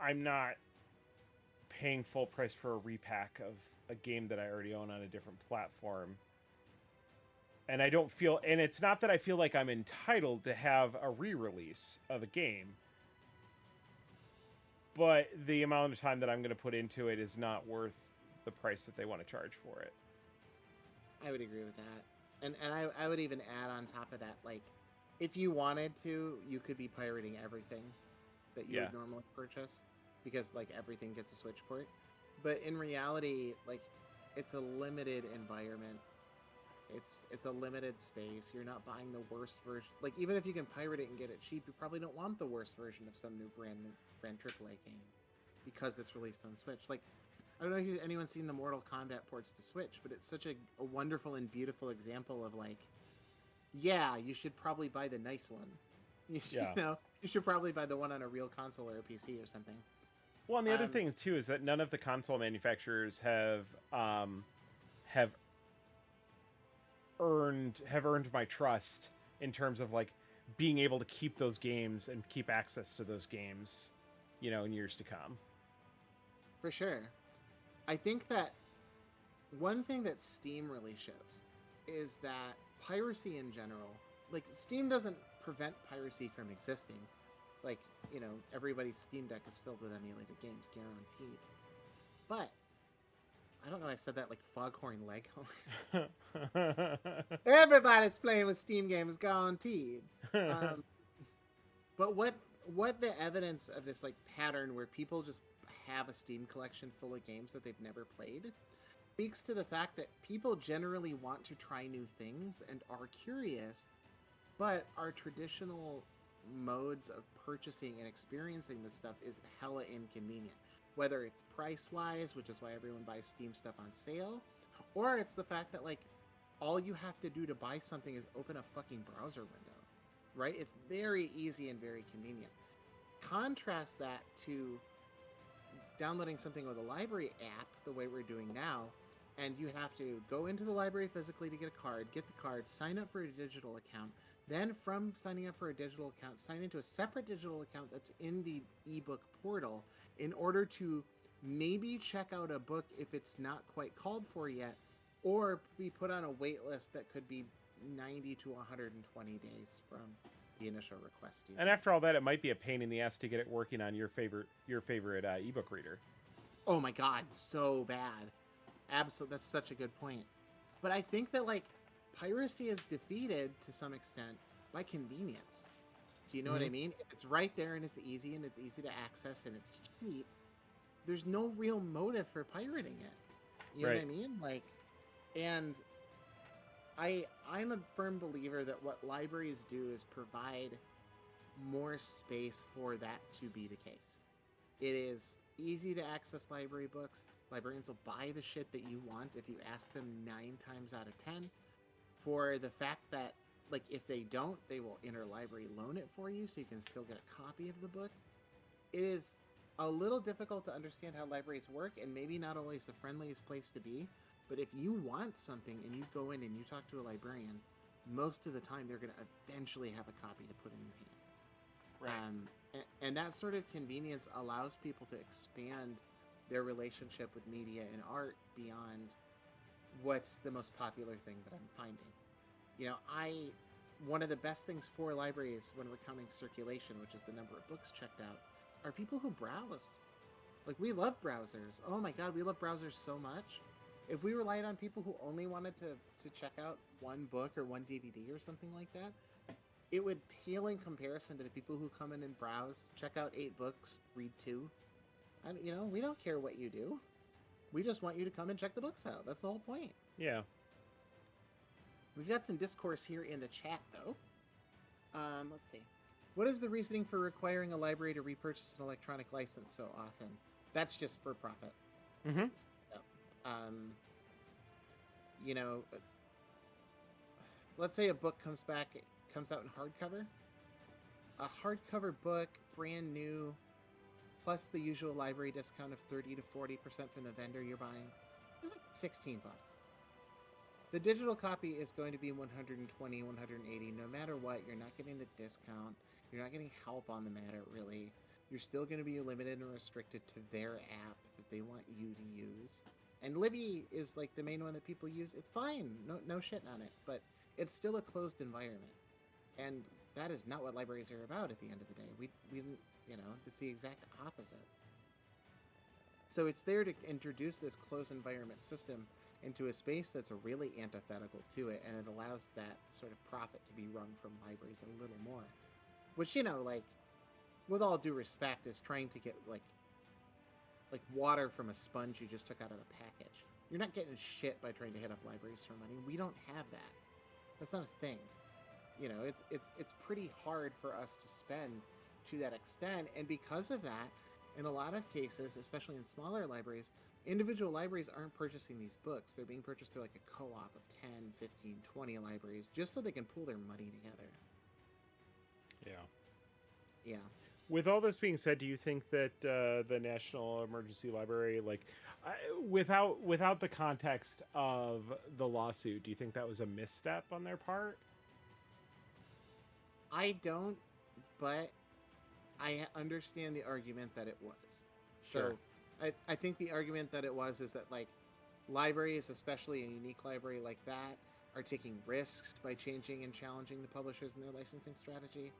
I'm not paying full price for a repack of a game that I already own on a different platform. And I don't feel, and it's not that I feel like I'm entitled to have a re-release of a game, but the amount of time that I'm going to put into it is not worth the price that they want to charge for it. I would agree with that. And I would even add on top of that, like, if you wanted to, you could be pirating everything that you would normally purchase, because, like, everything gets a Switch port. But in reality, like, it's a limited environment. It's a limited space. You're not buying the worst version. Like, even if you can pirate it and get it cheap, you probably don't want the worst version of some new brand AAA game because it's released on Switch. Like, I don't know if anyone's seen the Mortal Kombat ports to Switch, but it's such a wonderful and beautiful example of, like, yeah, you should probably buy the nice one. You should probably buy the one on a real console or a PC or something. Well, and the other thing too is that none of the console manufacturers have earned my trust in terms of, like, being able to keep those games and keep access to those games, in years to come. For sure. I think that one thing that Steam really shows is that piracy in general, like, Steam doesn't prevent piracy from existing. Like, everybody's Steam Deck is filled with emulated games, guaranteed. But I don't know, I said that like Foghorn Leghorn. Everybody's playing with Steam games, guaranteed. But what the evidence of this, like, pattern where people just have a Steam collection full of games that they've never played speaks to the fact that people generally want to try new things and are curious, but our traditional modes of purchasing and experiencing this stuff is hella inconvenient. Whether it's price-wise, which is why everyone buys Steam stuff on sale, or it's the fact that, like, all you have to do to buy something is open a fucking browser window, right? It's very easy and very convenient. Contrast that to downloading something with a library app, the way we're doing now, and you have to go into the library physically to get a card, get the card, sign up for a digital account, then from signing up for a digital account, sign into a separate digital account that's in the ebook portal in order to maybe check out a book if it's not quite called for yet, or be put on a wait list that could be 90 to 120 days from the initial request. And after all that, it might be a pain in the ass to get it working on your favorite ebook reader. Oh my god, so bad. Absolutely, that's such a good point. But I think that, like, piracy is defeated to some extent by convenience. Do you know what I mean? If it's right there and it's easy to access and it's cheap, there's no real motive for pirating it. You know what I mean? Like, and I'm a firm believer that what libraries do is provide more space for that to be the case. It is easy to access library books. Librarians will buy the shit that you want if you ask them 9 times out of 10. For the fact that, like, if they don't, they will interlibrary loan it for you so you can still get a copy of the book. It is a little difficult to understand how libraries work, and maybe not always the friendliest place to be, but if you want something and you go in and you talk to a librarian, most of the time they're going to eventually have a copy to put in your hand. Right. And that sort of convenience allows people to expand their relationship with media and art beyond what's the most popular thing that I'm finding. One of the best things for libraries when we're counting circulation, which is the number of books checked out, are people who browse. Like, we love browsers. Oh my god, we love browsers so much. If we relied on people who only wanted to check out one book or one DVD or something like that, it would pale in comparison to the people who come in and browse, check out 8 books, read 2. We don't care what you do. We just want you to come and check the books out. That's the whole point. Yeah. We've got some discourse here in the chat, though. Let's see. What is the reasoning for requiring a library to repurchase an electronic license so often? That's just for profit. Mm-hmm. You know, let's say a book comes out in hardcover. A hardcover book, brand new, plus the usual library discount of 30 to 40% from the vendor you're buying, is like 16 bucks. The digital copy is going to be 120, 180. No matter what, you're not getting the discount. You're not getting help on the matter, really. You're still going to be limited and restricted to their app that they want you to use. And Libby is like the main one that people use. It's fine. No shitting on it. But it's still a closed environment. And that is not what libraries are about at the end of the day. We it's the exact opposite. So it's there to introduce this closed environment system into a space that's really antithetical to it, and it allows that sort of profit to be wrung from libraries a little more. Which, with all due respect, is trying to get, like water from a sponge you just took out of the package. You're not getting shit by trying to hit up libraries for money. We don't have that. That's not a thing. It's pretty hard for us to spend to that extent, and because of that, in a lot of cases, especially in smaller libraries, individual libraries aren't purchasing these books. They're being purchased through like a co-op of 10, 15, 20 libraries just so they can pull their money together. Yeah. With all this being said, do you think that the National Emergency Library, without the context of the lawsuit, do you think that was a misstep on their part? I don't, but I understand the argument that it was. Sure. So I think the argument that it was is that, like, libraries, especially a unique library like that, are taking risks by changing and challenging the publishers and their licensing strategy.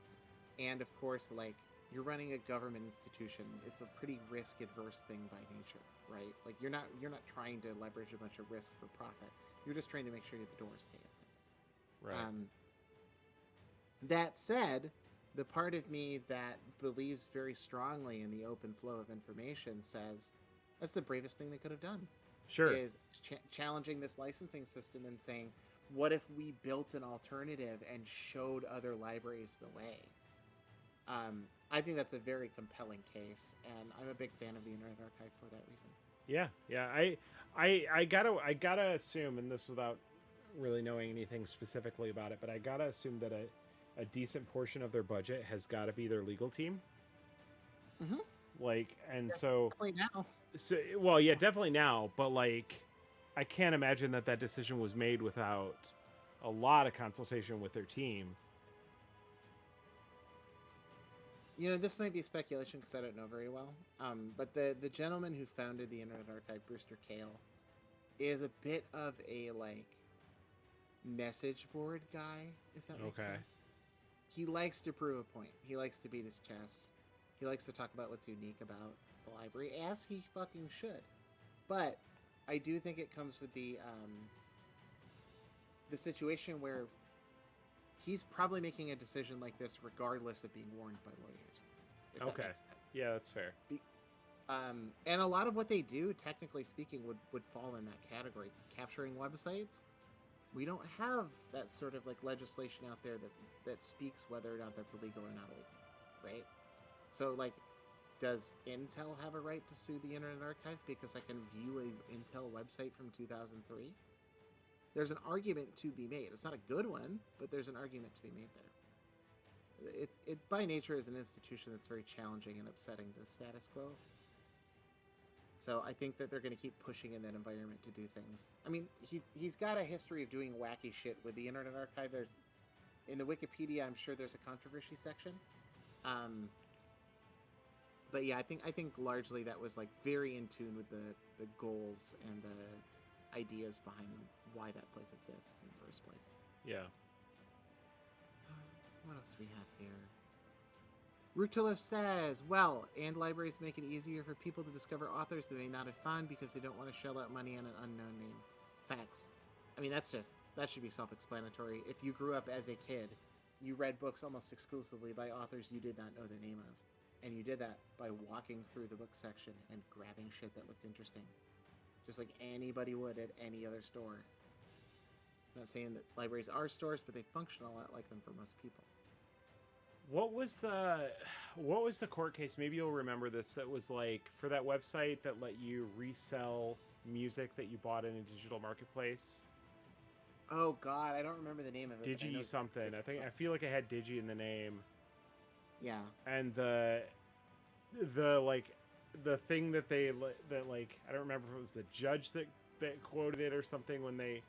And of course, like, you're running a government institution. It's a pretty risk-adverse thing by nature, right? Like, you're not trying to leverage a bunch of risk for profit. You're just trying to make sure the doors stay open. Right. That said, the part of me that believes very strongly in the open flow of information says that's the bravest thing they could have done. Sure. Is challenging this licensing system and saying, what if we built an alternative and showed other libraries the way? I think that's a very compelling case, and I'm a big fan of the Internet Archive for that reason. Yeah. I gotta assume, and this without really knowing anything specifically about it, but I gotta assume that a decent portion of their budget has got to be their legal team. Mm-hmm. Definitely now. So, well, yeah, definitely now, but like, I can't imagine that decision was made without a lot of consultation with their team. This might be speculation because I don't know very well. But the gentleman who founded the Internet Archive, Brewster Kahle, is a bit of a, like, message board guy, if that makes sense. He likes to prove a point. He likes to beat his chest. He likes to talk about what's unique about the library, as he fucking should. But I do think it comes with the situation where he's probably making a decision like this regardless of being warned by lawyers. If that makes sense. Yeah, that's fair. And a lot of what they do, technically speaking, would fall in that category. Capturing websites, we don't have that sort of like legislation out there that speaks whether or not that's illegal or not illegal, right? So, like, does Intel have a right to sue the Internet Archive because I can view an Intel website from 2003? There's an argument to be made. It's not a good one, but there's an argument to be made there. It by nature is an institution that's very challenging and upsetting to the status quo. So I think that they're going to keep pushing in that environment to do things. I mean, he's got a history of doing wacky shit with the Internet Archive. In the Wikipedia, I'm sure there's a controversy section. But yeah, I think largely that was like very in tune with the goals and the ideas behind why that place exists in the first place. Yeah. What else do we have here? Rutilo says, well, and libraries make it easier for people to discover authors they may not have found because they don't want to shell out money on an unknown name. Facts. I mean, that should be self-explanatory. If you grew up as a kid, you read books almost exclusively by authors you did not know the name of. And you did that by walking through the book section and grabbing shit that looked interesting. just like anybody would at any other store. I'm not saying that libraries are stores, but they function a lot like them for most people. What was the court case? Maybe you'll remember this. That was like for that website that let you resell music that you bought in a digital marketplace. Oh God, I don't remember the name of it. Digi something. I feel like I had Digi in the name. Yeah. And the like the thing that like I don't remember if it was the judge that quoted it or something when they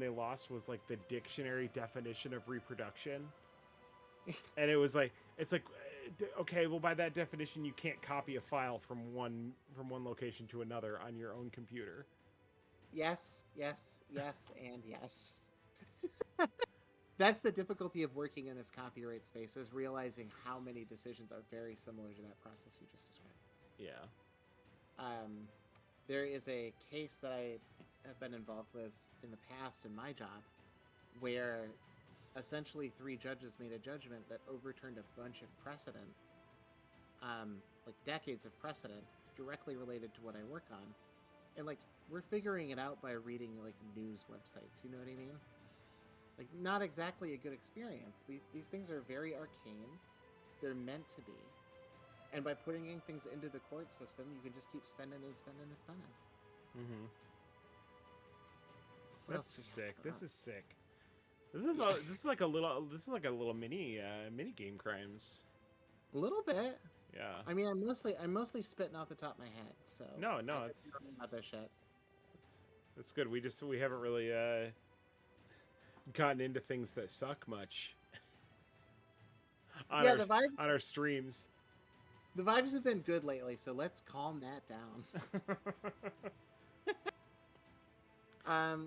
lost was like the dictionary definition of reproduction. And it was like, it's like, okay, well, by that definition, you can't copy a file from one location to another on your own computer. Yes, and yes. That's the difficulty of working in this copyright space, is realizing how many decisions are very similar to that process you just described. Yeah. There is a case that I have been involved with in the past in my job where essentially 3 judges made a judgment that overturned a bunch of precedent, like decades of precedent, directly related to what I work on. And like, we're figuring it out by reading like news websites, you know what I mean? Like, not exactly a good experience. These things are very arcane. They're meant to be. And by putting things into the court system, you can just keep spending and spending and spending. Mm-hmm. What That's else do we have sick. going This on? is sick. This is like a little mini game crimes. A little bit. Yeah. I mean, I'm mostly spitting off the top of my head. So No, I could it's be wrong about this shit. it's good. We haven't really gotten into things that suck much on Yeah, our, the vibes on our streams. the vibes have been good lately, so let's calm that down.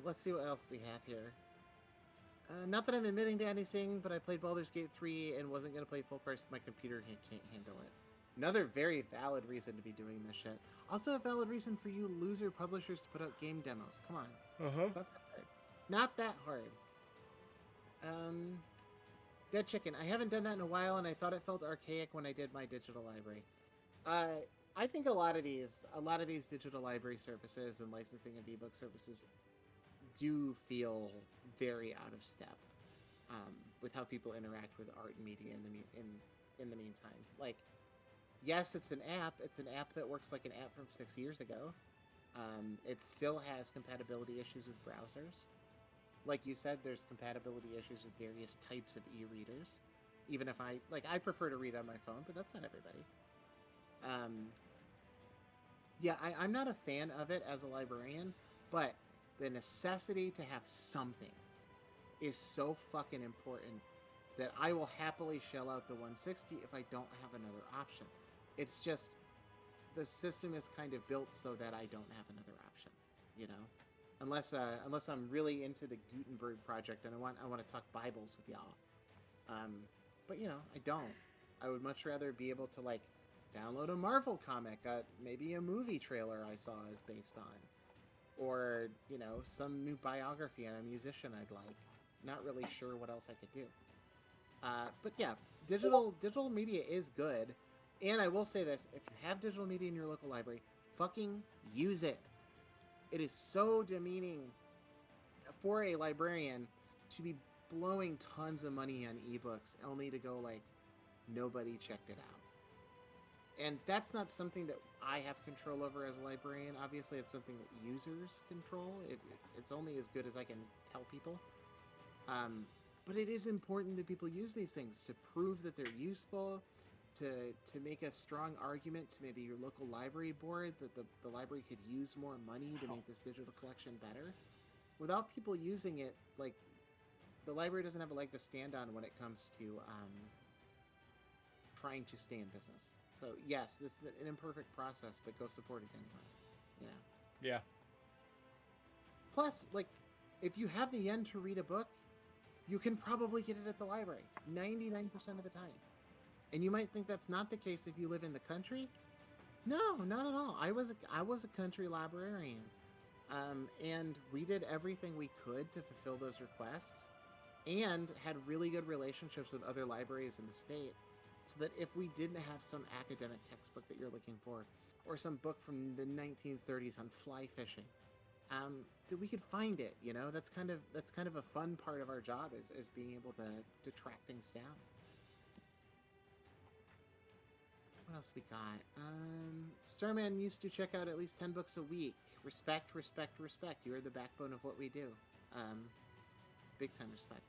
Let's see what else we have here. Not that I'm admitting to anything, but I played Baldur's Gate 3 and wasn't going to play full price. My computer can't handle it. Another very valid reason to be doing this shit. Also a valid reason for you loser publishers to put out game demos. Come on. Uh-huh. Not that hard. Not that hard. Dead Chicken. I haven't done that in a while, and I thought it felt archaic when I did my digital library. I think a lot of these digital library services and licensing of ebook services do feel very out of step with how people interact with art and media in the meantime. Like, yes, it's an app. It's an app that works like an app from 6 years ago. It still has compatibility issues with browsers. Like you said, there's compatibility issues with various types of e-readers. Even if I prefer to read on my phone, but that's not everybody. Yeah, I'm not a fan of it as a librarian, but the necessity to have something is so fucking important that I will happily shell out the $160 if I don't have another option. It's just the system is kind of built so that I don't have another option, you know? Unless I'm really into the Gutenberg project and I want to talk Bibles with y'all. But you know, I don't. I would much rather be able to like download a Marvel comic, maybe a movie trailer I saw is based on, or you know, some new biography on a musician I'd like. Not really sure what else I could do. But yeah, digital media is good. And I will say this, if you have digital media in your local library, fucking use it. It is so demeaning for a librarian to be blowing tons of money on ebooks only to go like, nobody checked it out. And that's not something that I have control over as a librarian. Obviously, it's something that users control. It's only as good as I can tell people. But it is important that people use these things to prove that they're useful, to make a strong argument to maybe your local library board that the library could use more money to make this digital collection better. Without people using it, like, the library doesn't have a leg to stand on when it comes to trying to stay in business. So yes, this is an imperfect process, but go support it anyway. You know? Yeah. Plus, like, if you have the yen to read a book, you can probably get it at the library 99% of the time. And you might think that's not the case if you live in the country. No, not at all. I was a country librarian, and we did everything we could to fulfill those requests, and had really good relationships with other libraries in the state, so that if we didn't have some academic textbook that you're looking for, or some book from the 1930s on fly fishing, we could find it. You know, that's kind of a fun part of our job is being able to track things down. What else we got? Starman used to check out at least 10 books a week. Respect, respect, respect. You are the backbone of what we do. Big time respect.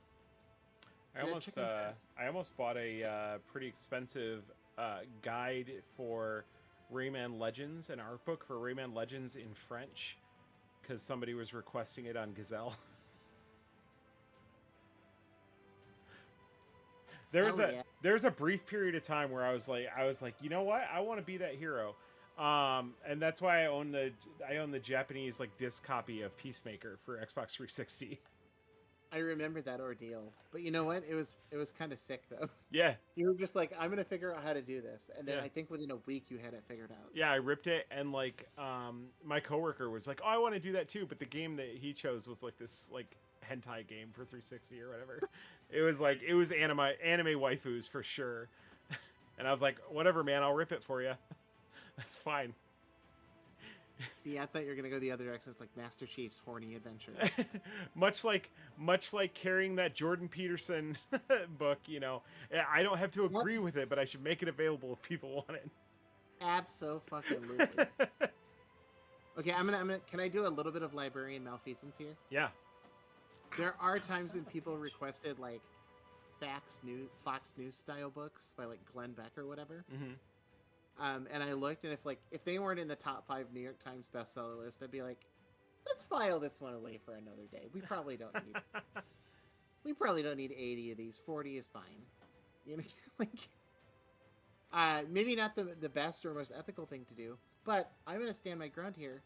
I almost bought a pretty expensive guide for Rayman Legends, an art book for Rayman Legends in French, because somebody was requesting it on Gazelle. There's a brief period of time where I was like, you know what? I want to be that hero. And that's why I own the Japanese like disc copy of Peacemaker for Xbox 360. I remember that ordeal, but you know what? It was kind of sick though. Yeah. You were just like, I'm gonna figure out how to do this, and then Yeah. I think within a week you had it figured out. Yeah, I ripped it, and like, my coworker was like, "Oh, I want to do that too," but the game that he chose was like this like hentai game for 360 or whatever. It was anime waifus for sure, and I was like, "Whatever, man, I'll rip it for you. That's fine." See, I thought you were gonna go the other direction. It's like Master Chief's horny adventure. much like carrying that Jordan Peterson book, you know, I don't have to agree with it, but I should make it available if people want it. Abso-fucking-lutely. Okay, I'm gonna. Can I do a little bit of librarian malfeasance here? Yeah. There are times when people requested like Fox News style books by like Glenn Beck or whatever. Mm-hmm. And I looked, and if they weren't in the top 5 New York Times bestseller list, I'd be like, let's file this one away for another day. We probably don't need. We probably don't need 80 of these. 40 is fine. You know, like, maybe not the best or most ethical thing to do, but I'm gonna stand my ground here.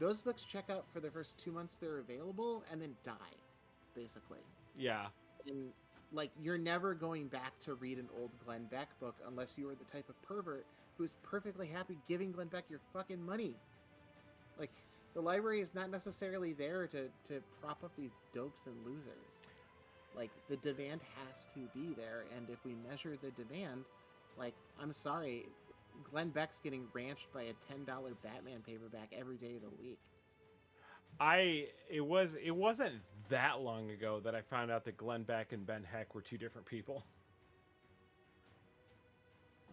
Those books check out for the first 2 months they're available, and then die, basically. Yeah. And like, you're never going back to read an old Glenn Beck book unless you are the type of pervert who's perfectly happy giving Glenn Beck your fucking money. Like, the library is not necessarily there to prop up these dopes and losers. Like, the demand has to be there, and if we measure the demand, like, I'm sorry, Glenn Beck's getting ranched by a $10 Batman paperback every day of the week. It wasn't that long ago that I found out that Glenn Beck and Ben Heck were two different people.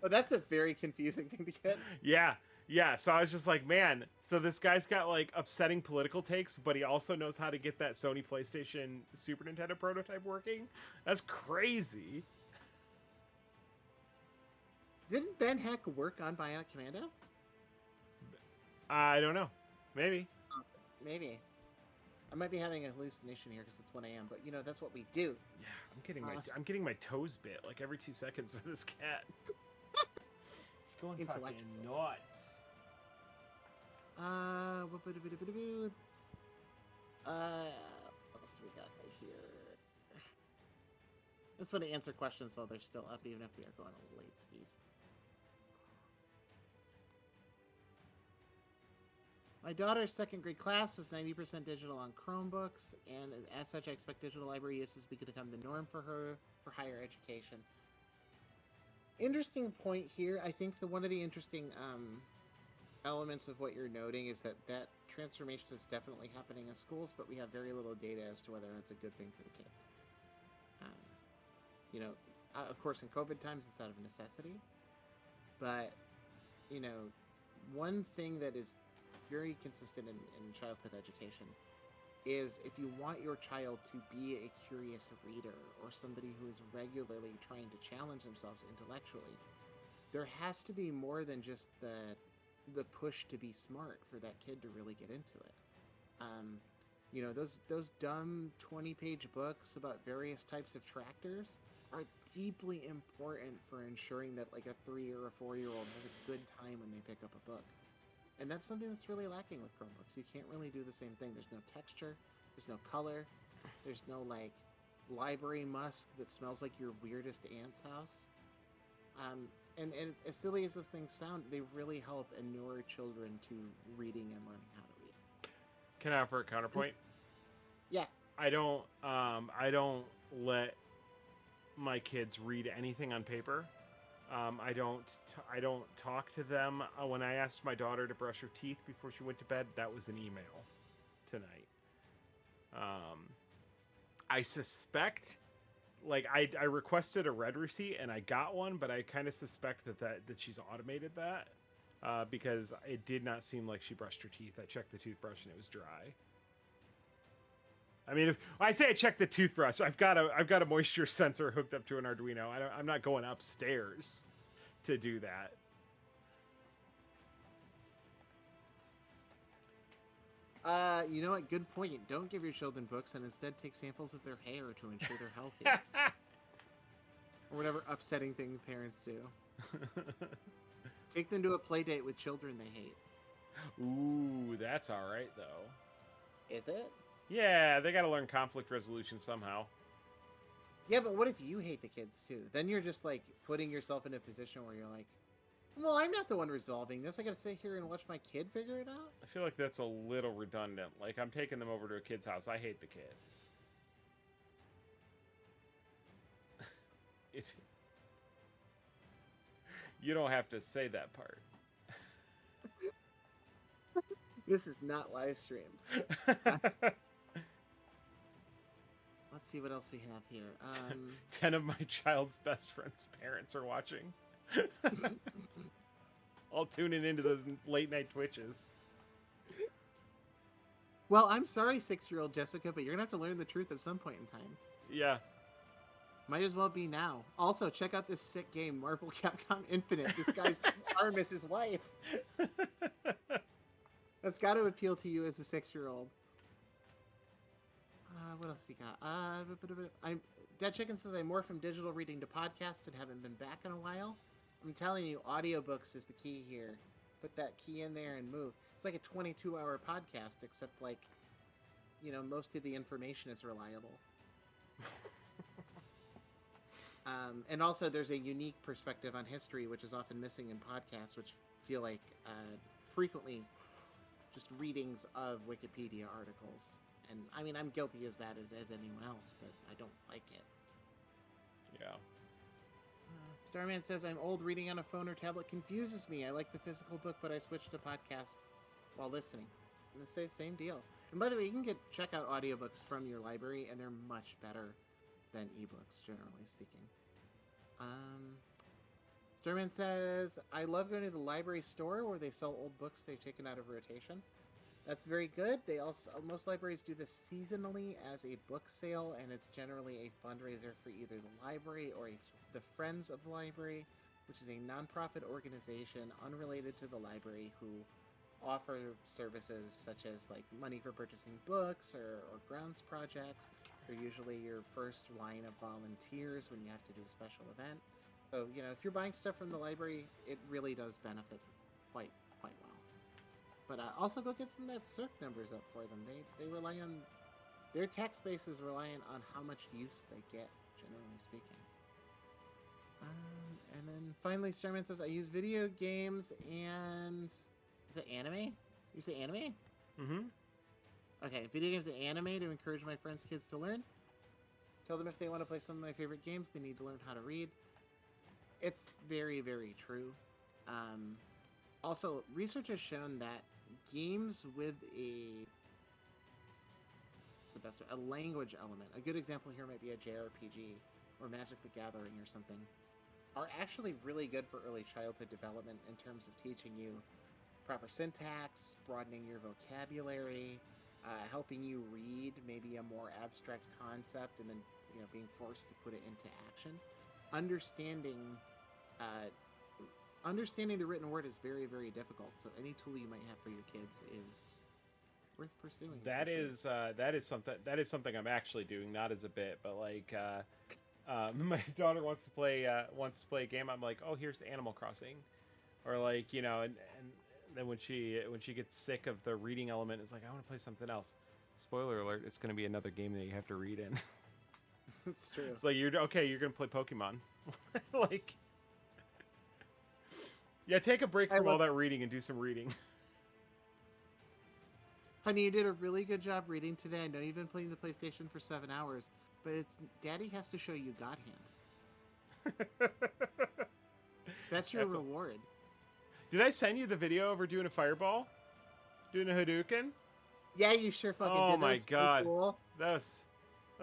Oh, that's a very confusing thing to get. Yeah. So I was just like, man, so this guy's got like upsetting political takes, but he also knows how to get that Sony PlayStation Super Nintendo prototype working. That's crazy. Didn't Ben Heck work on Bionic Commando? I don't know. Maybe. Maybe. I might be having a hallucination here because it's 1 a.m., but you know, that's what we do. Yeah, I'm getting my toes bit like every 2 seconds with this cat. It's going fucking nuts. What else do we got right here? I just want to answer questions while they're still up, even if we are going a little late skis. My daughter's second grade class was 90% digital on Chromebooks, and as such, I expect digital library uses to become the norm for her for higher education. Interesting point here. I think one of the interesting elements of what you're noting is that transformation is definitely happening in schools, but we have very little data as to whether it's a good thing for the kids. You know, of course, in COVID times, it's out of necessity, but, you know, one thing that is very consistent in childhood education is if you want your child to be a curious reader or somebody who is regularly trying to challenge themselves intellectually, there has to be more than just the push to be smart for that kid to really get into it. You know, those dumb 20-page books about various types of tractors are deeply important for ensuring that like a 3 or a 4-year-old has a good time when they pick up a book. And that's something that's really lacking with Chromebooks. You can't really do the same thing. There's no texture. There's no color. There's no, like, library musk that smells like your weirdest aunt's house. And as silly as those things sound, they really help inure children to reading and learning how to read. Can I offer a counterpoint? Yeah. I don't let my kids read anything on paper I don't talk to them. When I asked my daughter to brush her teeth before she went to bed, that was an email tonight. I suspect, like, I requested a read receipt and I got one, but I kind of suspect that she's automated that because it did not seem like she brushed her teeth. I checked the toothbrush and it was dry. I mean, if I say I checked the toothbrush, I've got a moisture sensor hooked up to an Arduino. I'm not going upstairs to do that. You know what? Good point. Don't give your children books and instead take samples of their hair to ensure they're healthy. Or whatever upsetting thing parents do. Take them to a play date with children they hate. Ooh, that's all right though. Is it? Yeah, they got to learn conflict resolution somehow. Yeah, but what if you hate the kids too? Then you're just like putting yourself in a position where you're like, well, I'm not the one resolving this. I gotta sit here and watch my kid figure it out? I feel like that's a little redundant. Like, I'm taking them over to a kid's house. I hate the kids. You don't have to say that part. This is not live streamed. Let's see what else we have here. 10 of my child's best friend's parents are watching. All tuning into those late night Twitches. Well, I'm sorry, 6-year-old Jessica, but you're gonna have to learn the truth at some point in time. Yeah. Might as well be now. Also, check out this sick game, Marvel Capcom Infinite. This guy's arm is his wife. That's got to appeal to you as a 6-year-old. What else we got? Dead Chicken says, I'm more from digital reading to podcast and haven't been back in a while. I'm telling you, audiobooks is the key here. Put that key in there and move. It's like a 22-hour podcast, except, like, you know, most of the information is reliable. And also, there's a unique perspective on history, which is often missing in podcasts, which feel like frequently just readings of Wikipedia articles. And, I mean, I'm guilty as that as anyone else, but I don't like it. Yeah. Starman says, I'm old, reading on a phone or tablet confuses me. I like the physical book, but I switched to podcast while listening. I'm going to say same deal. And by the way, you can check out audiobooks from your library, and they're much better than ebooks, generally speaking. Starman says, I love going to the library store where they sell old books they've taken out of rotation. That's very good. They also, most libraries do this seasonally as a book sale, and it's generally a fundraiser for either the library or the Friends of the Library, which is a nonprofit organization unrelated to the library who offer services such as like money for purchasing books or grounds projects. They're usually your first line of volunteers when you have to do a special event. So, you know, if you're buying stuff from the library, it really does benefit quite well. But also go get some of that circ numbers up for them. They rely on, their tax base is reliant on how much use they get, generally speaking. And then finally, Starman says, I use video games and... Is it anime? You say anime? Mm-hmm. Okay, video games and anime to encourage my friends' kids to learn. Tell them if they want to play some of my favorite games, they need to learn how to read. It's very, very true. Also, research has shown that games with a language element, a good example here might be a JRPG or Magic the Gathering or something, are actually really good for early childhood development in terms of teaching you proper syntax, broadening your vocabulary, helping you read maybe a more abstract concept and then, you know, being forced to put it into action. Understanding the written word is very, very difficult. So any tool you might have for your kids is worth pursuing. That is something I'm actually doing, not as a bit, but like my daughter wants to play a game. I'm like, oh, here's Animal Crossing, or like, you know, and then when she gets sick of the reading element, it's like, I want to play something else. Spoiler alert: it's going to be another game that you have to read in. It's true. It's like you're going to play Pokemon. Like, yeah, take a break from all that reading and do some reading. Honey, you did a really good job reading today. I know you've been playing the PlayStation for 7 hours, but Daddy has to show you God hand. That's your That's a- reward. Did I send you the video of her doing a fireball? Doing a Hadouken? Yeah, you sure fucking Oh did. That my was so God. cool. That's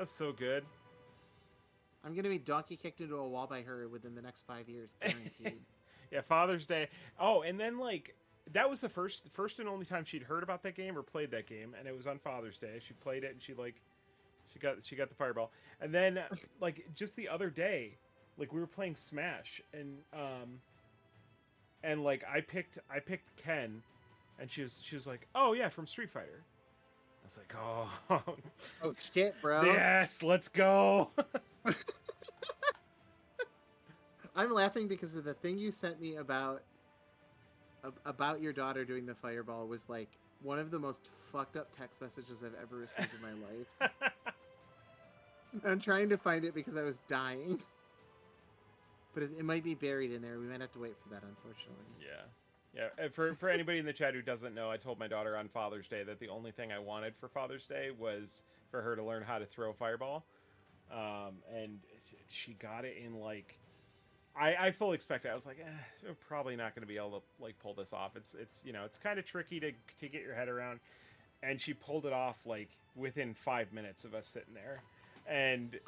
so good. I'm gonna be donkey kicked into a wall by her within the next 5 years, guaranteed. Yeah, Father's Day. Oh, and then like that was the first and only time she'd heard about that game or played that game, and it was on Father's Day. She played it and she got the fireball. And then like just the other day, like we were playing Smash and like I picked Ken, and she was like, "Oh yeah, from Street Fighter." I was like, "Oh, Oh shit, bro. yes, let's go." I'm laughing because of the thing you sent me about your daughter doing the fireball was like one of the most fucked up text messages I've ever received in my life. I'm trying to find it because I was dying. But it might be buried in there. We might have to wait for that, unfortunately. Yeah. And for anybody in the chat who doesn't know, I told my daughter on Father's Day that the only thing I wanted for Father's Day was for her to learn how to throw a fireball. And she got it in like I fully expected. I was like, we're probably not going to be able to like pull this off. It's it's kind of tricky to get your head around. And she pulled it off like within 5 minutes of us sitting there. And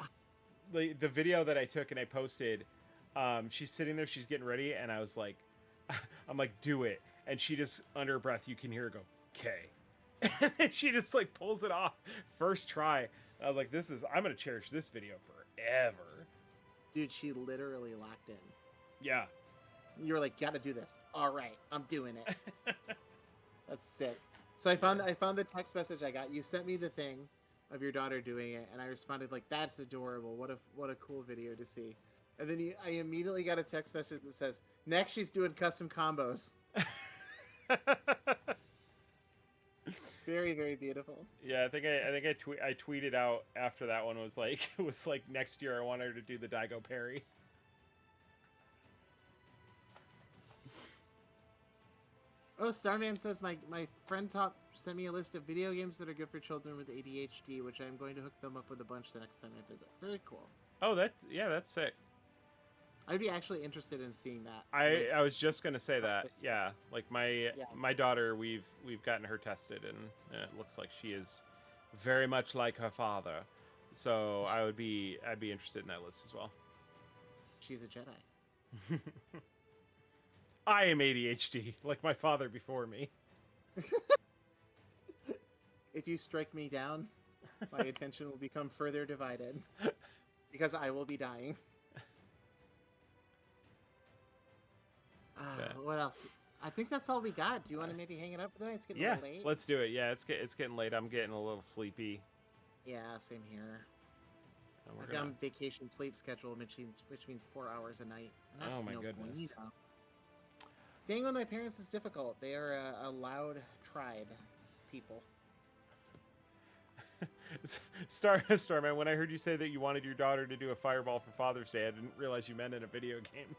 the video that I took and I posted, she's sitting there, she's getting ready, and I was like, I'm like, do it. And she just under her breath, you can hear her go, "Okay." And she just like pulls it off first try. I was like, I'm gonna cherish this video forever. Dude, she literally locked in. Yeah. You were like, gotta do this. All right, I'm doing it. That's sick. So I found the text message I got. You sent me the thing of your daughter doing it, and I responded like, "That's adorable. What a cool video to see." And then I immediately got a text message that says, "Next, she's doing custom combos." Very, very beautiful. Yeah, I think I tweeted out after that one was like it was like next year I want her to do the Daigo parry. Oh, Starman says my friend sent me a list of video games that are good for children with ADHD, which I'm going to hook them up with a bunch the next time I visit. Very cool. Oh, that's sick. I'd be actually interested in seeing that. I was just gonna say that. Yeah, like my daughter, we've gotten her tested, and it looks like she is very much like her father. So I'd be interested in that list as well. She's a Jedi. I am ADHD, like my father before me. If you strike me down, my attention will become further divided because I will be dying. Okay. What else? I think that's all we got. Do you want to maybe hang it up for the night? It's getting a little late. Let's do it. Yeah, it's getting late. I'm getting a little sleepy. Yeah, same here. And I've got a vacation sleep schedule, which means 4 hours a night. And that's Oh my no goodness. bueno. Staying with my parents is difficult. They are a loud tribe people. Starman, when I heard you say that you wanted your daughter to do a fireball for Father's Day, I didn't realize you meant in a video game.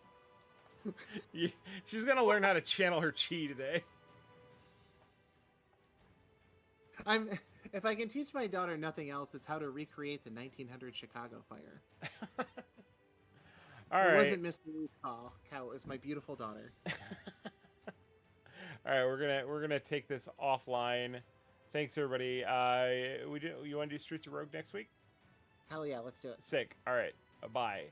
She's gonna learn how to channel her chi today. If I can teach my daughter nothing else, it's how to recreate the 1900 Chicago fire. All it right. wasn't Miss Louise Call. Cow, it was my beautiful daughter. All right, we're gonna take this offline. Thanks everybody. You want to do Streets of Rogue next week? Hell yeah, let's do it. Sick. All right. Bye.